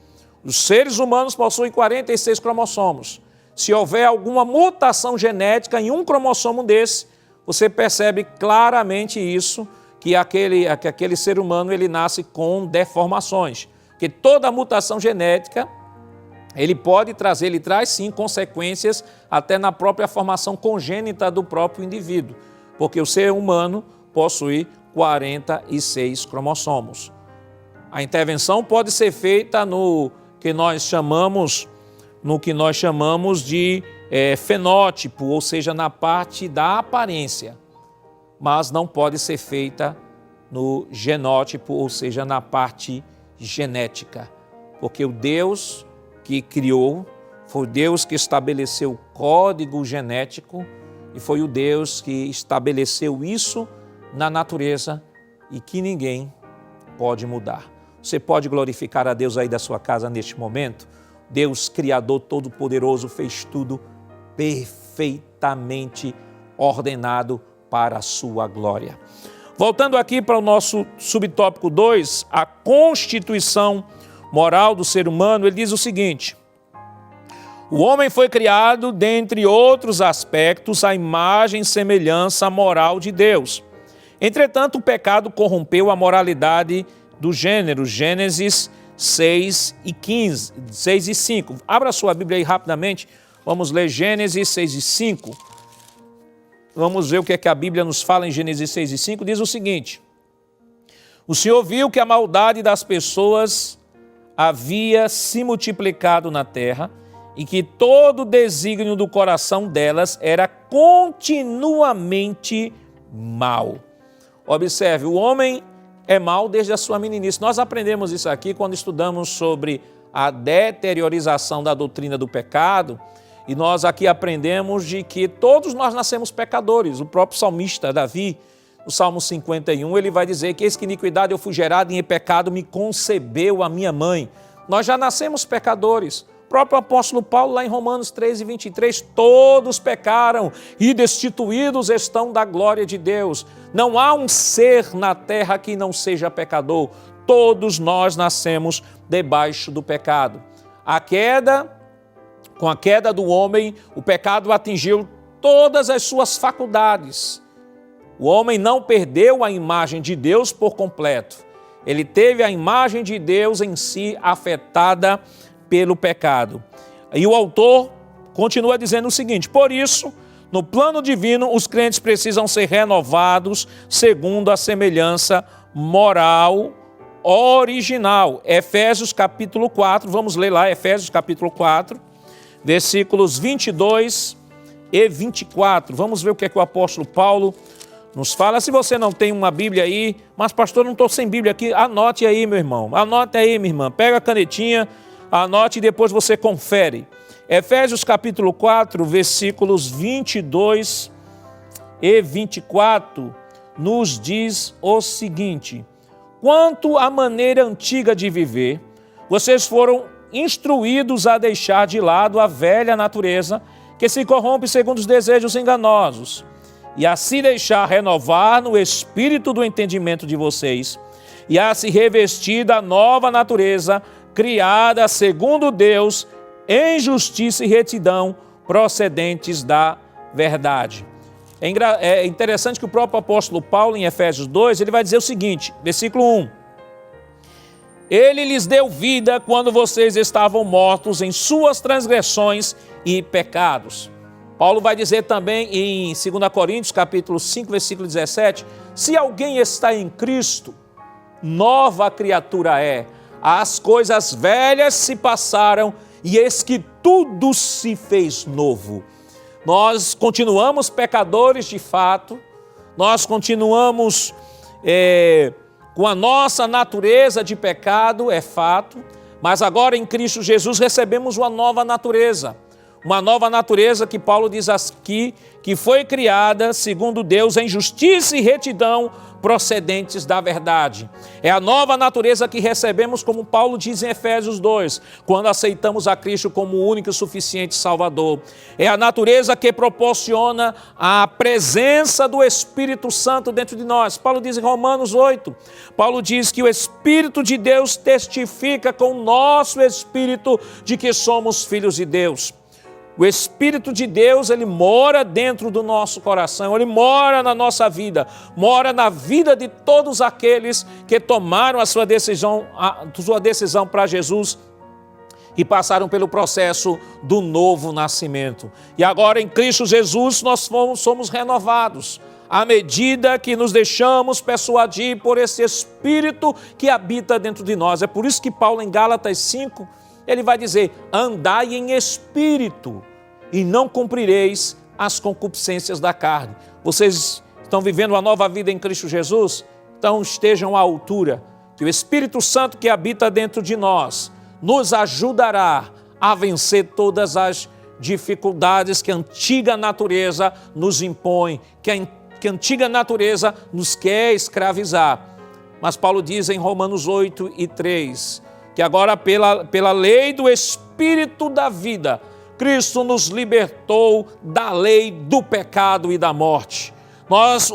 Os seres humanos possuem 46 cromossomos. Se houver alguma mutação genética em um cromossomo desse, você percebe claramente isso, que aquele ser humano ele nasce com deformações. Porque toda mutação genética, ele traz sim consequências até na própria formação congênita do próprio indivíduo. Porque o ser humano possui 46 cromossomos. A intervenção pode ser feita no que nós chamamos de fenótipo, ou seja, na parte da aparência, mas não pode ser feita no genótipo, ou seja, na parte genética, porque o Deus que criou foi o Deus que estabeleceu o código genético e foi o Deus que estabeleceu isso na natureza e que ninguém pode mudar. Você pode glorificar a Deus aí da sua casa neste momento? Deus, Criador Todo-Poderoso, fez tudo perfeitamente ordenado para a sua glória. Voltando aqui para o nosso subtópico 2, a constituição moral do ser humano, ele diz o seguinte: o homem foi criado, dentre outros aspectos, à imagem e semelhança moral de Deus. Entretanto, o pecado corrompeu a moralidade do gênero. Gênesis 6 e 5. Abra sua Bíblia aí rapidamente. Vamos ler Gênesis 6 e 5. Vamos ver o que é que a Bíblia nos fala em Gênesis 6 e 5. Diz o seguinte: o Senhor viu que a maldade das pessoas havia se multiplicado na terra e que todo o desígnio do coração delas era continuamente mau. Observe, o homem é mau desde a sua meninice. Nós aprendemos isso aqui quando estudamos sobre a deteriorização da doutrina do pecado, e nós aqui aprendemos de que todos nós nascemos pecadores. O próprio salmista Davi, no Salmo 51, ele vai dizer que eis que iniquidade eu fui gerado e em pecado me concebeu a minha mãe. Nós já nascemos pecadores. O próprio apóstolo Paulo, lá em Romanos 13, 23, todos pecaram e destituídos estão da glória de Deus. Não há um ser na terra que não seja pecador. Todos nós nascemos debaixo do pecado. Com a queda do homem, o pecado atingiu todas as suas faculdades. O homem não perdeu a imagem de Deus por completo. Ele teve a imagem de Deus em si afetada pelo pecado. E o autor continua dizendo o seguinte: por isso, No plano divino, os crentes precisam ser renovados segundo a semelhança moral original. Efésios capítulo 4, vamos ler lá, Efésios capítulo 4, versículos 22 e 24. Vamos ver o que é que o apóstolo Paulo nos fala. Se você não tem uma Bíblia aí, mas pastor, não estou sem Bíblia aqui, anote aí, meu irmão, anote aí, minha irmã, pega a canetinha, anote e depois você confere. Efésios capítulo 4, versículos 22 e 24, nos diz o seguinte: quanto à maneira antiga de viver, vocês foram instruídos a deixar de lado a velha natureza, que se corrompe segundo os desejos enganosos, e a se deixar renovar no espírito do entendimento de vocês, e a se revestir da nova natureza, criada segundo Deus, em justiça e retidão, procedentes da verdade. É interessante que o próprio apóstolo Paulo, em Efésios 2, ele vai dizer o seguinte, versículo 1. Ele lhes deu vida quando vocês estavam mortos em suas transgressões e pecados. Paulo vai dizer também em 2 Coríntios, capítulo 5, versículo 17, se alguém está em Cristo, nova criatura é. As coisas velhas se passaram e eis que tudo se fez novo. Nós continuamos pecadores de fato, nós continuamos com a nossa natureza de pecado, é fato, mas agora em Cristo Jesus recebemos uma nova natureza que Paulo diz aqui, que foi criada segundo Deus em justiça e retidão procedentes da verdade. É a nova natureza que recebemos, como Paulo diz em Efésios 2, quando aceitamos a Cristo como o único e suficiente Salvador. É a natureza que proporciona a presença do Espírito Santo dentro de nós. Paulo diz em Romanos 8, Paulo diz que o Espírito de Deus testifica com o nosso espírito de que somos filhos de Deus. O Espírito de Deus, ele mora dentro do nosso coração, ele mora na nossa vida, mora na vida de todos aqueles que tomaram a sua decisão para Jesus e passaram pelo processo do novo nascimento. E agora em Cristo Jesus nós somos renovados, à medida que nos deixamos persuadir por esse Espírito que habita dentro de nós. É por isso que Paulo em Gálatas 5, ele vai dizer, andai em espírito e não cumprireis as concupiscências da carne. Vocês estão vivendo uma nova vida em Cristo Jesus? Então estejam à altura, que o Espírito Santo que habita dentro de nós nos ajudará a vencer todas as dificuldades que a antiga natureza nos impõe, que a antiga natureza nos quer escravizar. Mas Paulo diz em Romanos 8 e 3, que agora pela lei do Espírito da vida, Cristo nos libertou da lei do pecado e da morte.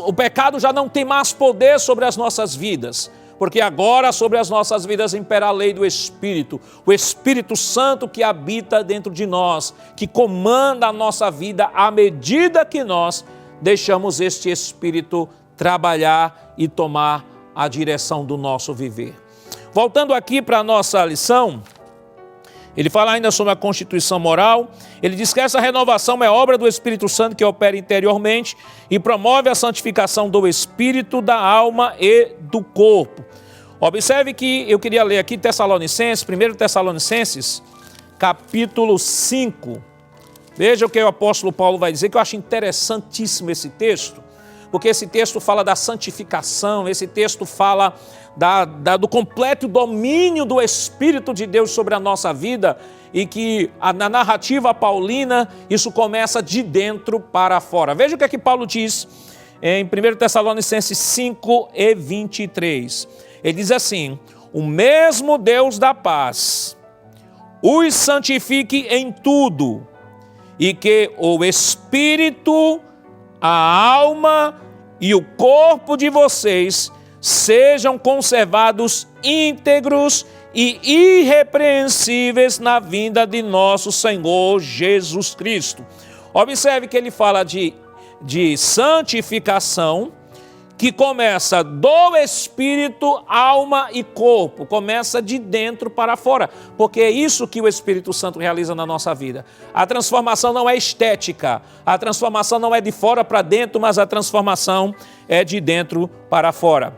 O pecado já não tem mais poder sobre as nossas vidas, porque agora sobre as nossas vidas impera a lei do Espírito, o Espírito Santo que habita dentro de nós, que comanda a nossa vida à medida que nós deixamos este Espírito trabalhar e tomar a direção do nosso viver. Voltando aqui para a nossa lição, ele fala ainda sobre a constituição moral. Ele diz que essa renovação é obra do Espírito Santo que opera interiormente e promove a santificação do espírito, da alma e do corpo. Observe que eu queria ler aqui 1 Tessalonicenses, capítulo 5. Veja o que o apóstolo Paulo vai dizer, que eu acho interessantíssimo esse texto, porque esse texto fala da santificação, esse texto fala do completo domínio do Espírito de Deus sobre a nossa vida e que na narrativa paulina isso começa de dentro para fora. Veja o que é que Paulo diz em 1 Tessalonicenses 5 e 23. Ele diz assim, o mesmo Deus da paz os santifique em tudo e que o Espírito, a alma e o corpo de vocês sejam conservados íntegros e irrepreensíveis na vinda de nosso Senhor Jesus Cristo. Observe que ele fala de santificação, que começa do espírito, alma e corpo, começa de dentro para fora, porque é isso que o Espírito Santo realiza na nossa vida. A transformação não é estética, a transformação não é de fora para dentro, mas a transformação é de dentro para fora.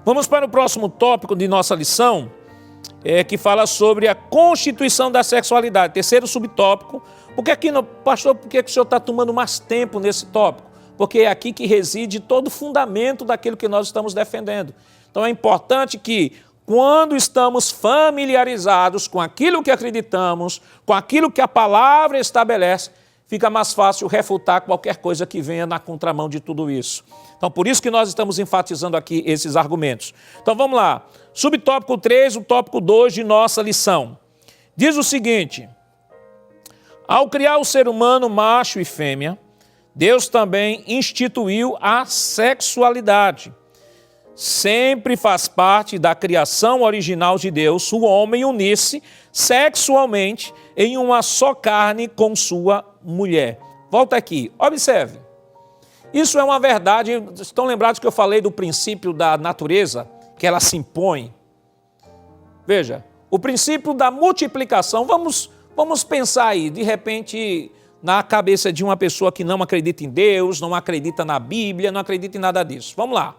Vamos para o próximo tópico de nossa lição, que fala sobre a constituição da sexualidade, terceiro subtópico. Porque aqui, pastor, por que o senhor está tomando mais tempo nesse tópico? Porque é aqui que reside todo o fundamento daquilo que nós estamos defendendo. Então é importante que, quando estamos familiarizados com aquilo que acreditamos, com aquilo que a palavra estabelece, fica mais fácil refutar qualquer coisa que venha na contramão de tudo isso. Então, por isso que nós estamos enfatizando aqui esses argumentos. Então, vamos lá. Subtópico 3, o tópico 2 de nossa lição. Diz o seguinte: ao criar o ser humano macho e fêmea, Deus também instituiu a sexualidade. Sempre faz parte da criação original de Deus o homem unir-se sexualmente em uma só carne com sua mulher. Volta aqui, observe. Isso é uma verdade. Estão lembrados que eu falei do princípio da natureza, que ela se impõe? Veja, o princípio da multiplicação, vamos pensar aí, de repente, na cabeça de uma pessoa que não acredita em Deus, não acredita na Bíblia, não acredita em nada disso. Vamos lá.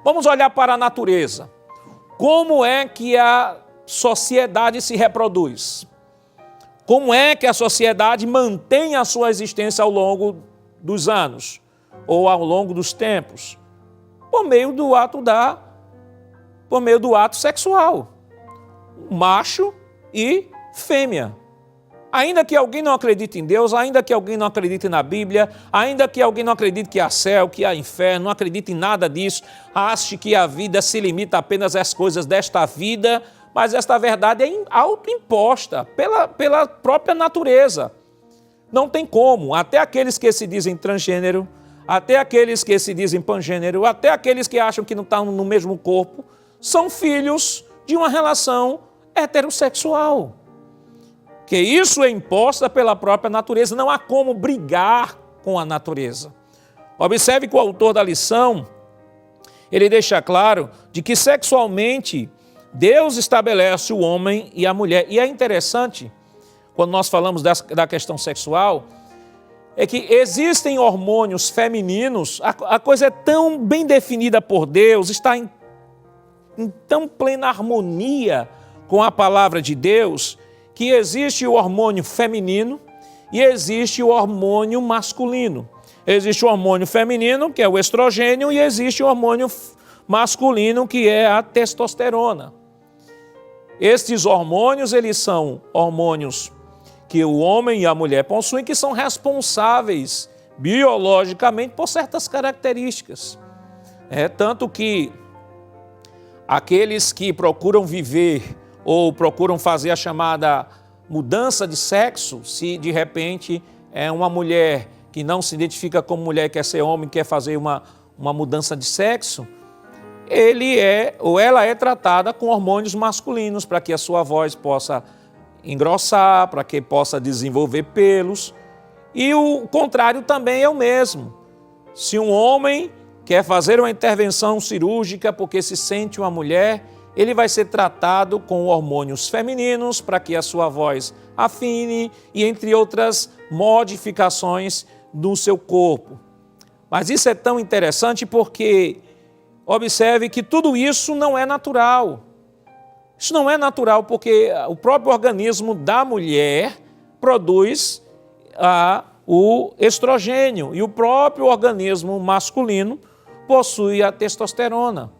Vamos olhar para a natureza. Como é que a sociedade se reproduz? Como é que a sociedade mantém a sua existência ao longo dos anos? Ou ao longo dos tempos? Por meio do ato sexual. Macho e fêmea. Ainda que alguém não acredite em Deus, ainda que alguém não acredite na Bíblia, ainda que alguém não acredite que há céu, que há inferno, não acredite em nada disso, ache que a vida se limita apenas às coisas desta vida, mas esta verdade é autoimposta pela própria natureza. Não tem como, até aqueles que se dizem transgênero, até aqueles que se dizem pangênero, até aqueles que acham que não estão no mesmo corpo, são filhos de uma relação heterossexual. Que isso é imposta pela própria natureza, não há como brigar com a natureza. Observe que o autor da lição, ele deixa claro de que sexualmente Deus estabelece o homem e a mulher. E é interessante, quando nós falamos da questão sexual, é que existem hormônios femininos, a coisa é tão bem definida por Deus, está em tão plena harmonia com a palavra de Deus, que existe o hormônio feminino e existe o hormônio masculino. Existe o hormônio feminino, que é o estrogênio, e existe o hormônio masculino, que é a testosterona. Estes hormônios, eles são hormônios que o homem e a mulher possuem, que são responsáveis biologicamente por certas características. Tanto que aqueles que procuram viver ou procuram fazer a chamada mudança de sexo, se de repente é uma mulher que não se identifica como mulher, quer ser homem, quer fazer uma mudança de sexo, ele ou ela é tratada com hormônios masculinos para que a sua voz possa engrossar, para que possa desenvolver pelos. E o contrário também é o mesmo. Se um homem quer fazer uma intervenção cirúrgica porque se sente uma mulher, ele vai ser tratado com hormônios femininos para que a sua voz afine e entre outras modificações do seu corpo. Mas isso é tão interessante porque observe que tudo isso não é natural. Isso não é natural porque o próprio organismo da mulher produz o estrogênio e o próprio organismo masculino possui a testosterona.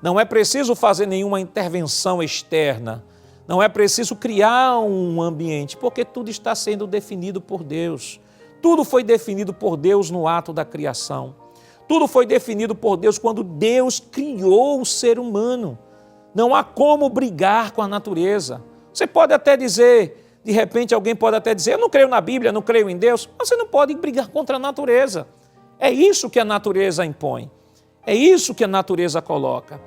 Não é preciso fazer nenhuma intervenção externa, não é preciso criar um ambiente, porque tudo está sendo definido por Deus. Tudo foi definido por Deus no ato da criação. Tudo foi definido por Deus quando Deus criou o ser humano. Não há como brigar com a natureza. Você pode até dizer, de repente alguém pode até dizer, eu não creio na Bíblia, não creio em Deus, mas você não pode brigar contra a natureza. É isso que a natureza impõe. É isso que a natureza coloca.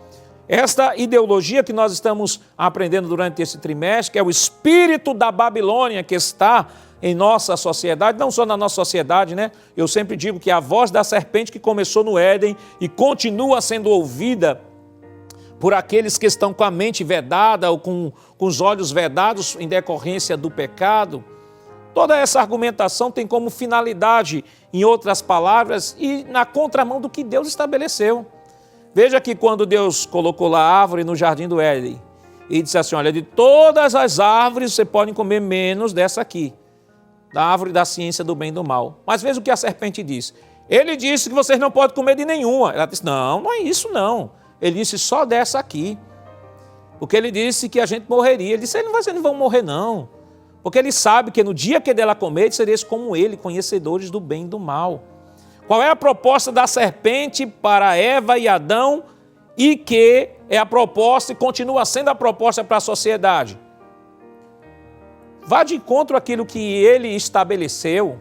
Esta ideologia que nós estamos aprendendo durante esse trimestre, que é o espírito da Babilônia que está em nossa sociedade, não só na nossa sociedade, né? Eu sempre digo que a voz da serpente que começou no Éden e continua sendo ouvida por aqueles que estão com a mente vedada ou com os olhos vedados em decorrência do pecado. Toda essa argumentação tem como finalidade, em outras palavras, ir na contramão do que Deus estabeleceu. Veja que quando Deus colocou lá a árvore no jardim do Éden e disse assim, olha, de todas as árvores você pode comer menos dessa aqui, da árvore da ciência do bem e do mal. Mas veja o que a serpente disse. Ele disse que vocês não podem comer de nenhuma. Ela disse, não, não é isso não. Ele disse só dessa aqui. Porque ele disse que a gente morreria. Ele disse, vocês não vão morrer não. Porque ele sabe que no dia que dela comer, sereis como ele, conhecedores do bem e do mal. Qual é a proposta da serpente para Eva e Adão e que é a proposta e continua sendo a proposta para a sociedade? Vá de encontro àquilo que ele estabeleceu.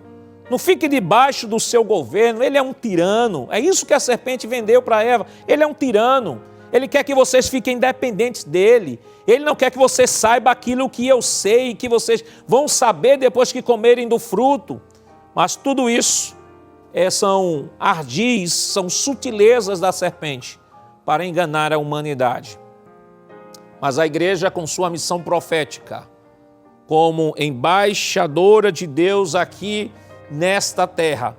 Não fique debaixo do seu governo. Ele é um tirano. É isso que a serpente vendeu para Eva. Ele é um tirano. Ele quer que vocês fiquem independentes dele. Ele não quer que você saiba aquilo que eu sei, que vocês vão saber depois que comerem do fruto. Mas tudo isso são ardis, são sutilezas da serpente para enganar a humanidade. Mas a igreja, com sua missão profética, como embaixadora de Deus aqui nesta terra,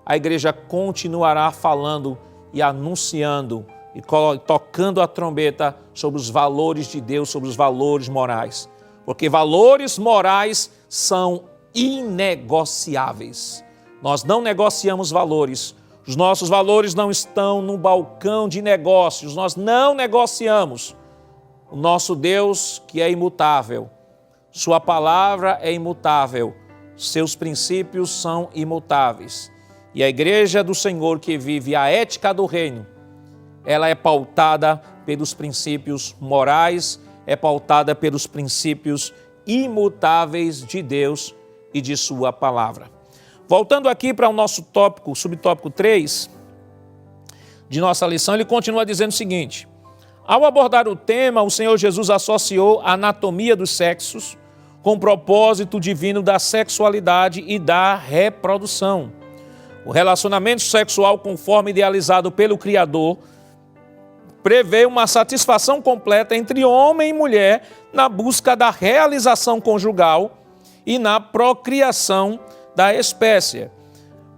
a igreja continuará falando e anunciando e tocando a trombeta sobre os valores de Deus, sobre os valores morais. Porque valores morais são inegociáveis. Nós não negociamos valores. Os nossos valores não estão no balcão de negócios. Nós não negociamos. O nosso Deus, que é imutável, sua palavra é imutável, seus princípios são imutáveis. E a igreja do Senhor que vive a ética do reino, ela é pautada pelos princípios morais, é pautada pelos princípios imutáveis de Deus e de sua palavra. Voltando aqui para o nosso tópico, subtópico 3 de nossa lição, ele continua dizendo o seguinte: ao abordar o tema, o Senhor Jesus associou a anatomia dos sexos com o propósito divino da sexualidade e da reprodução. O relacionamento sexual, conforme idealizado pelo Criador, prevê uma satisfação completa entre homem e mulher na busca da realização conjugal e na procriação da espécie.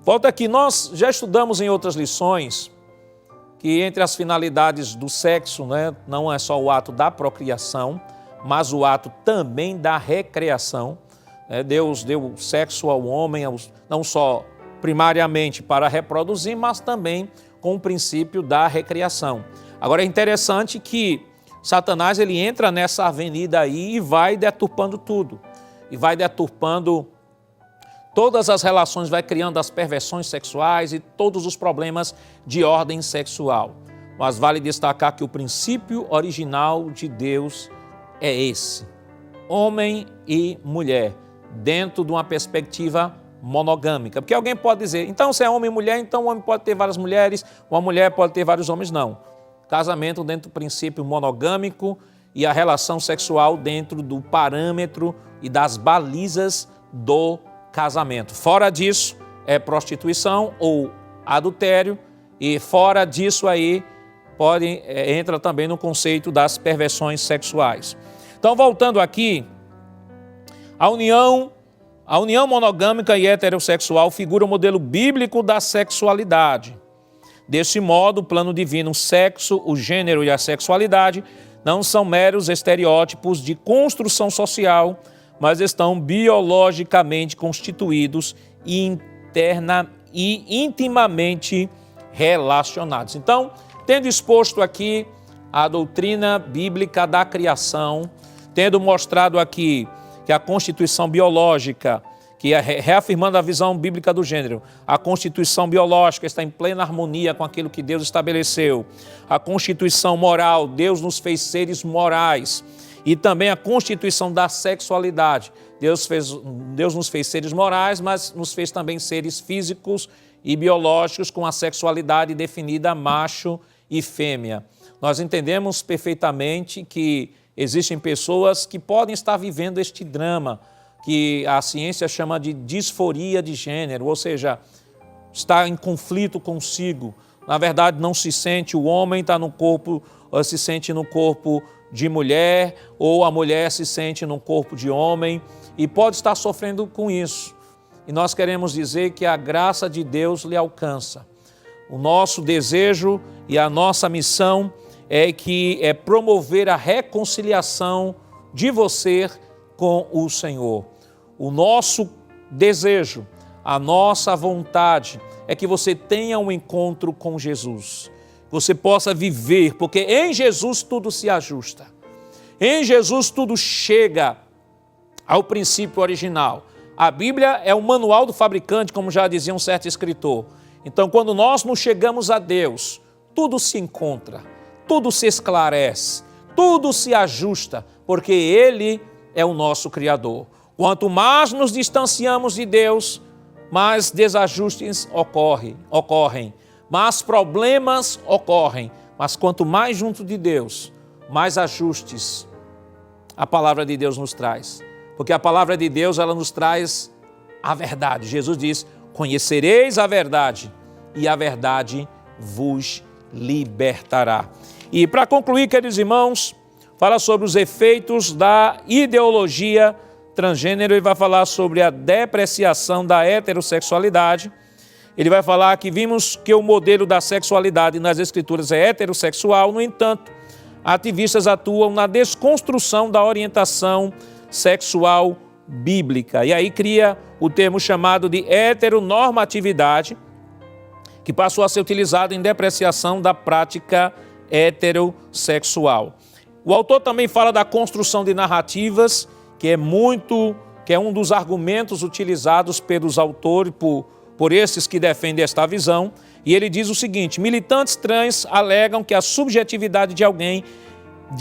Volta aqui, nós já estudamos em outras lições que entre as finalidades do sexo, né, não é só o ato da procriação, mas o ato também da recreação. Deus deu o sexo ao homem, não só primariamente para reproduzir, mas também com o princípio da recreação. Agora é interessante que Satanás ele entra nessa avenida aí e vai deturpando tudo. E vai deturpando todas as relações, vai criando as perversões sexuais e todos os problemas de ordem sexual. Mas vale destacar que o princípio original de Deus é esse: homem e mulher, dentro de uma perspectiva monogâmica. Porque alguém pode dizer, então se é homem e mulher, então o homem pode ter várias mulheres, uma mulher pode ter vários homens. Não. Casamento dentro do princípio monogâmico e a relação sexual dentro do parâmetro e das balizas do casamento. Fora disso é prostituição ou adultério, e fora disso aí entra também no conceito das perversões sexuais. Então, voltando aqui, a união monogâmica e heterossexual figura o modelo bíblico da sexualidade. Desse modo, o plano divino, o sexo, o gênero e a sexualidade não são meros estereótipos de construção social, mas estão biologicamente constituídos e intimamente relacionados. Então, tendo exposto aqui a doutrina bíblica da criação, tendo mostrado aqui que a constituição biológica, que é reafirmando a visão bíblica do gênero, a constituição biológica está em plena harmonia com aquilo que Deus estabeleceu. A constituição moral, Deus nos fez seres morais. E também a constituição da sexualidade. Deus nos fez seres morais, mas nos fez também seres físicos e biológicos com a sexualidade definida macho e fêmea. Nós entendemos perfeitamente que existem pessoas que podem estar vivendo este drama, que a ciência chama de disforia de gênero, ou seja, está em conflito consigo. Na verdade, não se sente, o homem está no corpo, se sente no corpo de mulher, ou a mulher se sente no corpo de homem, e pode estar sofrendo com isso. E nós queremos dizer que a graça de Deus lhe alcança. O nosso desejo e a nossa missão é promover a reconciliação de você com o Senhor. O nosso desejo, a nossa vontade é que você tenha um encontro com Jesus. Você possa viver, porque em Jesus tudo se ajusta. Em Jesus tudo chega ao princípio original. A Bíblia é o manual do fabricante, como já dizia um certo escritor. Então, quando nós nos chegamos a Deus, tudo se encontra, tudo se esclarece, tudo se ajusta, porque Ele é o nosso Criador. Quanto mais nos distanciamos de Deus, mais desajustes ocorrem, mais problemas ocorrem. Mas quanto mais junto de Deus, mais ajustes a palavra de Deus nos traz. Porque a palavra de Deus, ela nos traz a verdade. Jesus diz, conhecereis a verdade e a verdade vos libertará. E para concluir, queridos irmãos, fala sobre os efeitos da ideologia transgênero e vai falar sobre a depreciação da heterossexualidade. Ele vai falar que vimos que o modelo da sexualidade nas Escrituras é heterossexual, no entanto, ativistas atuam na desconstrução da orientação sexual bíblica. E aí cria o termo chamado de heteronormatividade, que passou a ser utilizado em depreciação da prática heterossexual. O autor também fala da construção de narrativas, que é um dos argumentos utilizados pelos autores, por esses que defendem esta visão, e ele diz o seguinte: militantes trans alegam que a subjetividade de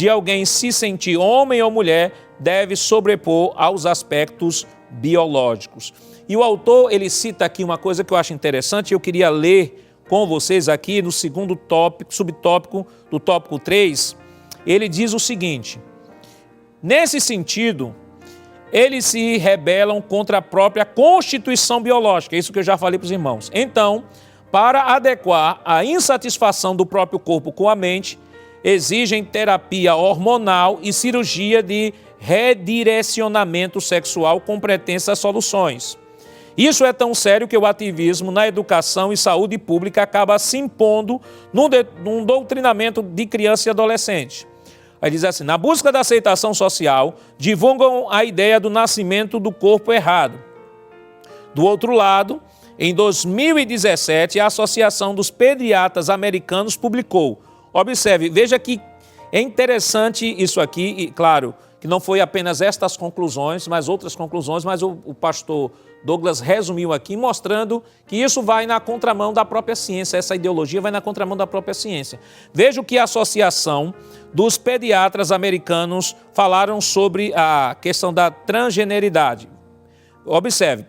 alguém se sentir homem ou mulher deve sobrepor aos aspectos biológicos. E o autor, ele cita aqui uma coisa que eu acho interessante, eu queria ler com vocês aqui no segundo tópico, subtópico do tópico 3, ele diz o seguinte: nesse sentido, eles se rebelam contra a própria constituição biológica, isso que eu já falei para os irmãos. Então, para adequar a insatisfação do próprio corpo com a mente, exigem terapia hormonal e cirurgia de redirecionamento sexual com pretensas soluções. Isso é tão sério que o ativismo na educação e saúde pública acaba se impondo num doutrinamento de criança e adolescente. Aí diz assim, na busca da aceitação social, divulgam a ideia do nascimento do corpo errado. Do outro lado, em 2017, a Associação dos Pediatras Americanos publicou. Observe, veja que é interessante isso aqui, e claro, que não foi apenas estas conclusões, mas outras conclusões, mas o pastor Douglas resumiu aqui, mostrando que isso vai na contramão da própria ciência, essa ideologia vai na contramão da própria ciência. Veja o que a Associação dos Pediatras Americanos falaram sobre a questão da transgeneridade. Observe,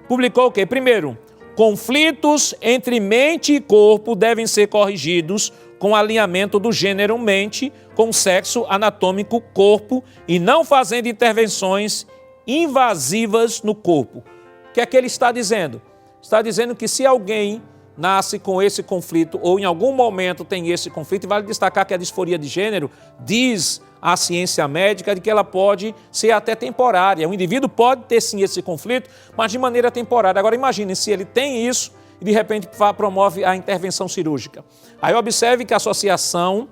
publicou o quê? Primeiro, conflitos entre mente e corpo devem ser corrigidos com alinhamento do gênero mente com o sexo anatômico corpo e não fazendo intervenções invasivas no corpo. O que é que ele está dizendo? Está dizendo que se alguém nasce com esse conflito ou em algum momento tem esse conflito, e vale destacar que a disforia de gênero diz a ciência médica de que ela pode ser até temporária. O indivíduo pode ter sim esse conflito, mas de maneira temporária. Agora imagine se ele tem isso e de repente promove a intervenção cirúrgica. Aí observe que a Associação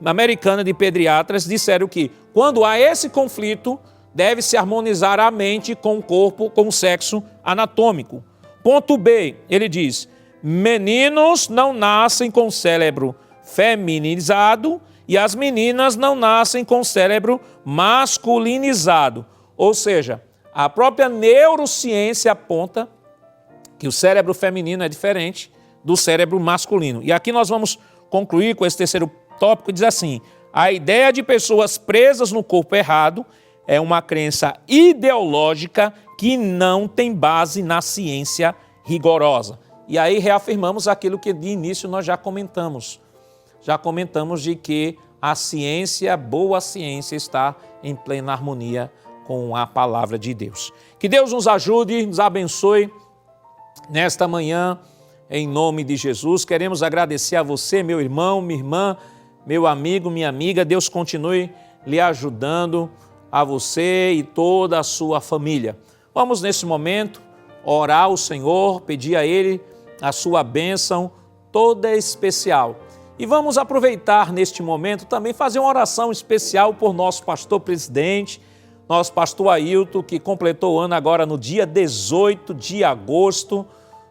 Americana de Pediatras disseram que quando há esse conflito, deve-se harmonizar a mente com o corpo, com o sexo anatômico. Ponto B, ele diz, meninos não nascem com o cérebro feminizado e as meninas não nascem com o cérebro masculinizado. Ou seja, a própria neurociência aponta que o cérebro feminino é diferente do cérebro masculino. E aqui nós vamos concluir com esse terceiro tópico, diz assim, a ideia de pessoas presas no corpo errado é uma crença ideológica que não tem base na ciência rigorosa. E aí reafirmamos aquilo que de início nós já comentamos. Já comentamos de que a ciência, boa ciência, está em plena harmonia com a palavra de Deus. Que Deus nos ajude, nos abençoe nesta manhã, em nome de Jesus. Queremos agradecer a você, meu irmão, minha irmã, meu amigo, minha amiga. Deus continue lhe ajudando, a você e toda a sua família. Vamos, nesse momento, orar ao Senhor, pedir a Ele a sua bênção toda especial. E vamos aproveitar neste momento também fazer uma oração especial por nosso pastor presidente, nosso pastor Ailton, que completou o ano agora no dia 18 de agosto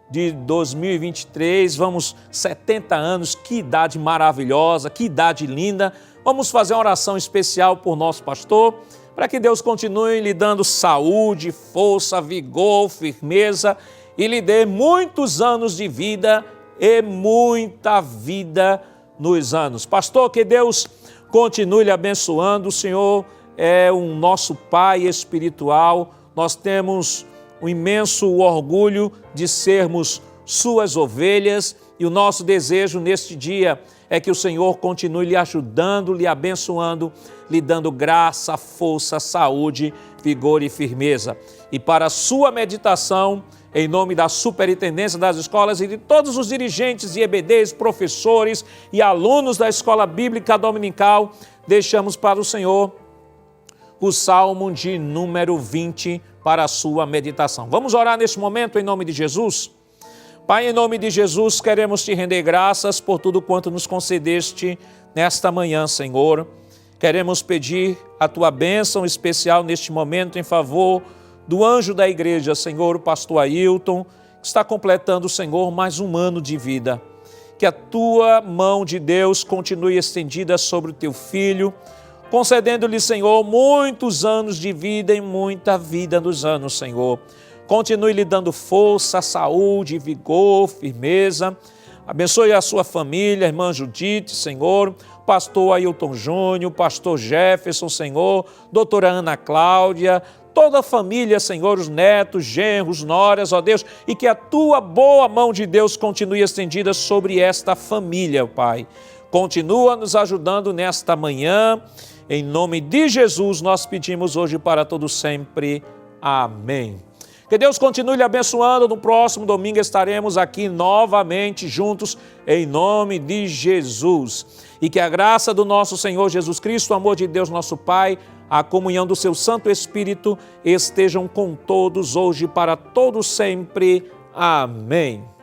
de 2023. Vamos, 70 anos, que idade maravilhosa, que idade linda. Vamos fazer uma oração especial por nosso pastor, para que Deus continue lhe dando saúde, força, vigor, firmeza e lhe dê muitos anos de vida e muita vida nos anos. Pastor, que Deus continue lhe abençoando. O Senhor é o nosso Pai espiritual. Nós temos um imenso orgulho de sermos suas ovelhas e o nosso desejo neste dia é que o Senhor continue lhe ajudando, lhe abençoando, lhe dando graça, força, saúde, vigor e firmeza. E para a sua meditação, em nome da Superintendência das Escolas e de todos os dirigentes e EBDs, professores e alunos da Escola Bíblica Dominical, deixamos para o Senhor o Salmo de número 20 para a sua meditação. Vamos orar neste momento em nome de Jesus? Pai, em nome de Jesus, queremos te render graças por tudo quanto nos concedeste nesta manhã, Senhor. Queremos pedir a tua bênção especial neste momento em favor do anjo da igreja, Senhor, o pastor Ailton, que está completando, Senhor, mais um ano de vida. Que a tua mão de Deus continue estendida sobre o teu filho, concedendo-lhe, Senhor, muitos anos de vida e muita vida nos anos, Senhor. Continue lhe dando força, saúde, vigor, firmeza. Abençoe a sua família, a irmã Judite, Senhor, pastor Ailton Júnior, pastor Jefferson, Senhor, doutora Ana Cláudia, toda a família, Senhor, os netos, genros, noras, ó Deus, e que a tua boa mão de Deus continue estendida sobre esta família, Pai. Continua nos ajudando nesta manhã. Em nome de Jesus, nós pedimos hoje para todos sempre. Amém. Que Deus continue lhe abençoando. No próximo domingo estaremos aqui novamente juntos, em nome de Jesus. E que a graça do nosso Senhor Jesus Cristo, o amor de Deus nosso Pai, a comunhão do seu Santo Espírito estejam com todos hoje para todos sempre. Amém.